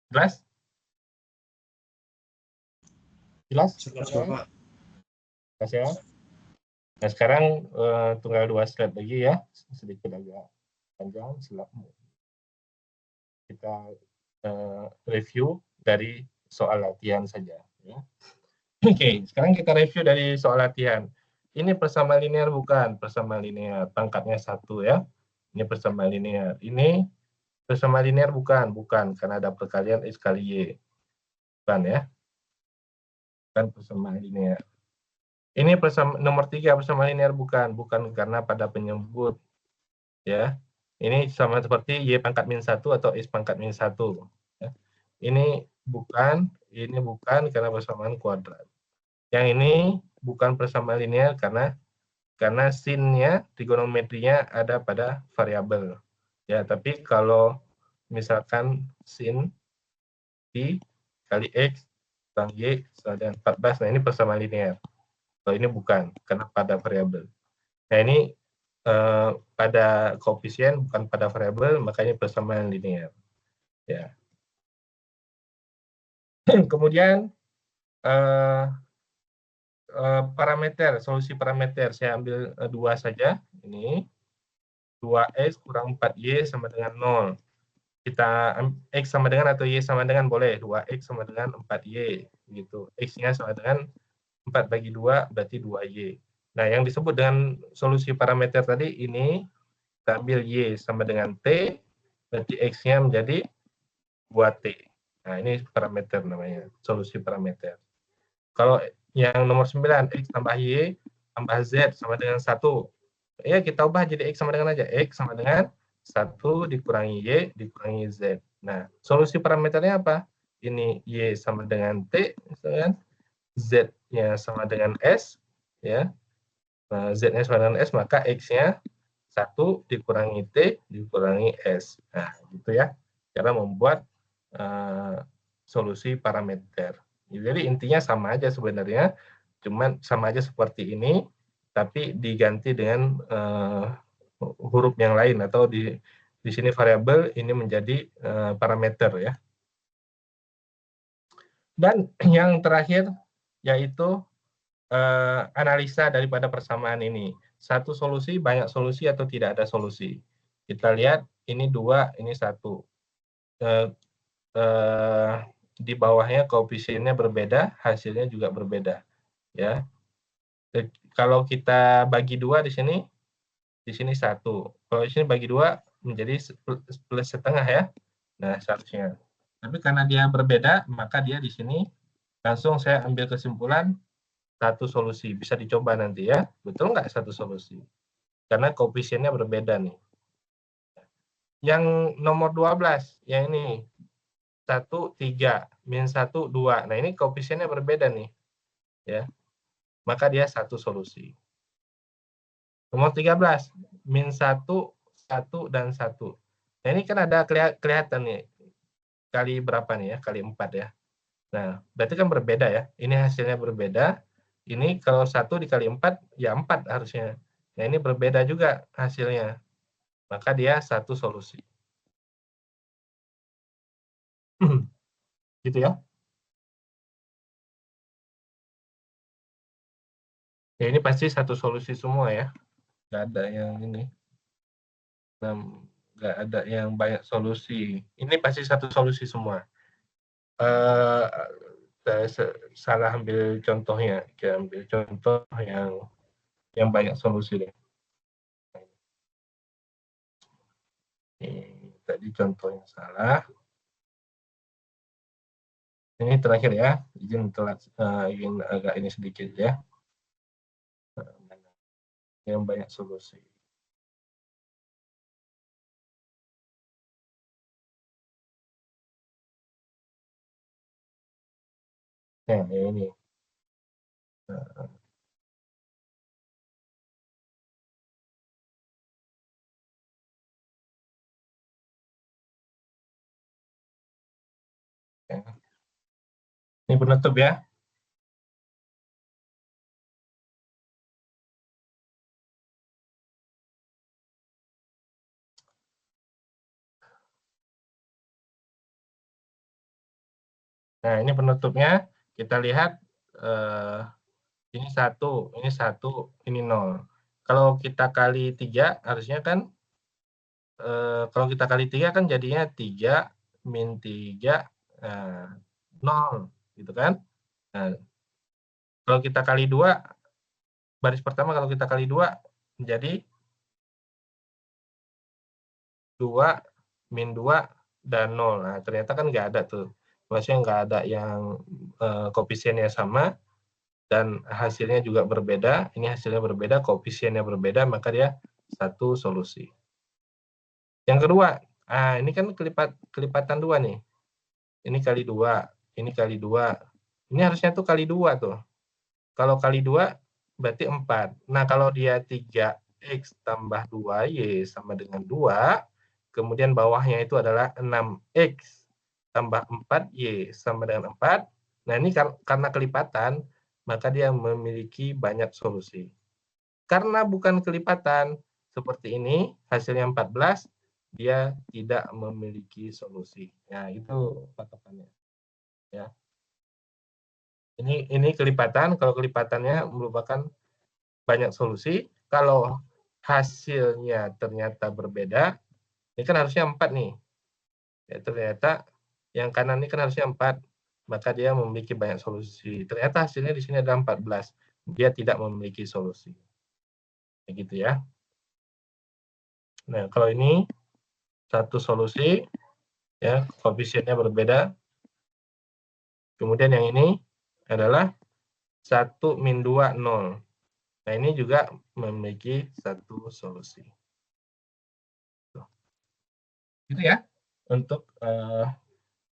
Jelas? Jelas? Jelas, Bapak. Jelas ya? Nah, sekarang tinggal 2 slide lagi ya, sedikit agak panjang. Kita review dari soal latihan saja. Ya. Oke, sekarang kita review dari soal latihan. Ini persamaan linear bukan? Persamaan linear, pangkatnya 1 ya. Ini persamaan linear. Ini persamaan linear bukan? Bukan, karena ada perkalian X kali Y. Bukan ya. Bukan persamaan linear. Ini nomor 3 persamaan linear bukan? Bukan karena pada penyebut. Ya. Ini sama seperti Y pangkat min 1 atau X pangkat min 1. Ya. Ini bukan karena persamaan kuadrat. Yang ini bukan persamaan linear karena sin-nya, trigonometrinya ada pada variabel. Ya, tapi kalau misalkan sin I kali X bang Y sama dengan 14, nah ini persamaan linear. Kalau ini bukan, karena pada variabel. Nah ini pada koefisien, bukan pada variabel, makanya persamaan linear. Ya. Kemudian parameter, solusi parameter, saya ambil 2 saja. Ini 2x kurang 4y sama dengan 0. Kita x sama dengan atau y sama dengan boleh. 2x sama dengan 4y. Gitu. X-nya sama dengan 4 bagi 2 berarti 2y. Nah, yang disebut dengan solusi parameter tadi ini, kita ambil y sama dengan t, berarti x-nya menjadi 2t. Nah, ini parameter namanya, solusi parameter. Kalau yang nomor 9, x tambah y tambah z sama dengan 1. Ya, kita ubah jadi x sama dengan aja. X sama dengan 1 dikurangi y dikurangi z. Nah, solusi parameternya apa? Ini y sama dengan t, misalkan. Z-nya sama dengan S, ya. Nah, Z-nya sama dengan S, maka X-nya 1 dikurangi T dikurangi S. Nah, gitu ya. Cara membuat solusi parameter. Jadi intinya sama aja sebenarnya, cuman sama aja seperti ini, tapi diganti dengan huruf yang lain, atau di sini variabel ini menjadi parameter ya. Dan yang terakhir yaitu analisa daripada persamaan ini. Satu solusi, banyak solusi, atau tidak ada solusi. Kita lihat, ini 2, ini 1. Di bawahnya koefisiennya berbeda, hasilnya juga berbeda. Ya. Kalau kita bagi 2 di sini 1. Kalau di sini bagi 2, menjadi plus setengah ya. Nah, seharusnya. Tapi karena dia berbeda, maka dia di sini langsung saya ambil kesimpulan satu solusi. Bisa dicoba nanti ya. Betul nggak satu solusi? Karena koefisiennya berbeda nih. Yang nomor 12, yang ini. 1, 3, min 1, 2. Nah, ini koefisiennya berbeda nih. Ya. Maka dia satu solusi. Nomor 13, min 1, 1, dan 1. Nah, ini kan ada kelihatan nih. Kali berapa nih ya? Kali 4 ya. Nah, berarti kan berbeda ya. Ini hasilnya berbeda. Ini kalau 1 dikali 4, ya 4 harusnya. Nah, ini berbeda juga hasilnya. Maka dia satu solusi. Gitu ya. Ya, ini pasti satu solusi semua ya. Nggak ada yang ini. Nggak ada yang banyak solusi. Ini pasti satu solusi semua. Saya salah ambil contohnya. Kita ambil contoh yang banyak solusi deh. Ini tadi contohnya salah. Ini terakhir ya. Izin agak ini sedikit ya. Yang banyak solusi. Nah, ini. Ini penutup ya. Nah, ini penutupnya. Kita lihat ini 1, ini 0. Kalau kita kali 3, harusnya kan kalau kita kali 3 kan jadinya 3 min 3 0 gitu kan. Nah, kalau kita kali 2, baris pertama kalau kita kali 2 menjadi 2 min 2 dan 0. Nah, ternyata kan nggak ada tuh. Maksudnya nggak ada yang koefisiennya sama dan hasilnya juga berbeda. Ini hasilnya berbeda, koefisiennya berbeda, maka dia satu solusi. Yang kedua, ini kan kelipatan 2 nih. Ini kali 2, ini kali 2. Ini harusnya tuh kali 2 tuh. Kalau kali 2 berarti 4. Nah, kalau dia 3x tambah 2y sama dengan 2, kemudian bawahnya itu adalah 6x tambah 4y sama dengan 4. Nah, ini karena kelipatan, maka dia memiliki banyak solusi. Karena bukan kelipatan, seperti ini, hasilnya 14, dia tidak memiliki solusi. Nah, itu patokannya. Ya. Ini kelipatan, kalau kelipatannya merupakan banyak solusi. Kalau hasilnya ternyata berbeda, ini kan harusnya 4 nih. Ya, ternyata yang kanan ini kan harusnya 4, maka dia memiliki banyak solusi. Ternyata hasilnya di sini ada 14. Dia tidak memiliki solusi. Begitu ya. Nah, kalau ini satu solusi, ya, koefisiennya berbeda. Kemudian yang ini adalah 1 min 2, 0. Nah, ini juga memiliki satu solusi. Gitu ya, untuk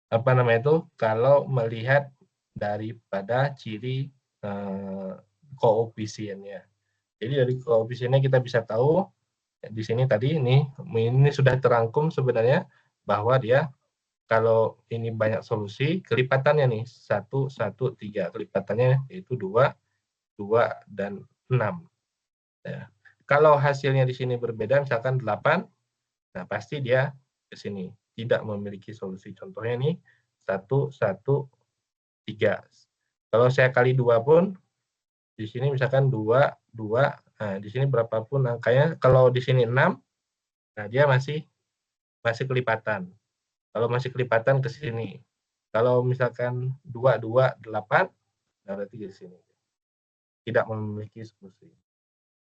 apa namanya itu, kalau melihat daripada ciri koefisiennya. Jadi dari koefisiennya kita bisa tahu, di sini tadi ini sudah terangkum sebenarnya bahwa dia kalau ini banyak solusi, kelipatannya nih 1, 1, 3. Kelipatannya yaitu 2, 2, dan 6. Ya. Kalau hasilnya di sini berbeda, misalkan 8, nah pasti dia ke sini. Tidak memiliki solusi. Contohnya nih, 1, 1, 3. Kalau saya kali 2 pun, di sini misalkan 2, 2, nah di sini berapapun angkanya, kalau di sini 6, nah dia masih kelipatan. Kalau masih kelipatan ke sini. Kalau misalkan 2, 2, 8, nah berarti di sini. Tidak memiliki solusi.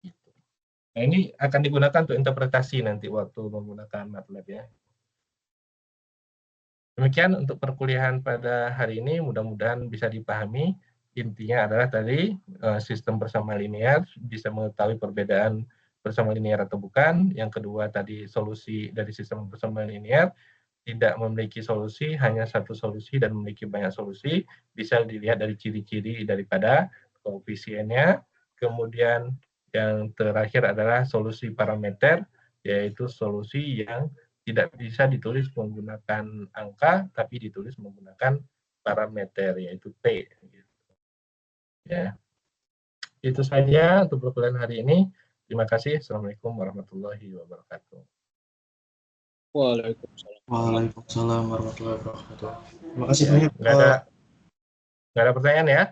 Gitu. Nah, ini akan digunakan untuk interpretasi nanti waktu menggunakan MATLAB ya. Demikian untuk perkuliahan pada hari ini, mudah-mudahan bisa dipahami. Intinya adalah tadi sistem bersama linear, bisa mengetahui perbedaan bersama linear atau bukan. Yang kedua tadi solusi dari sistem bersama linear, tidak memiliki solusi, hanya satu solusi dan memiliki banyak solusi, bisa dilihat dari ciri-ciri daripada koefisiennya. Kemudian yang terakhir adalah solusi parameter, yaitu solusi yang tidak bisa ditulis menggunakan angka, tapi ditulis menggunakan parameter, yaitu T. Ya. Itu saja untuk perkuliahan hari ini. Terima kasih. Assalamualaikum warahmatullahi wabarakatuh. Waalaikumsalam warahmatullahi wabarakatuh. Terima kasih Ya, banyak. nggak ada pertanyaan ya?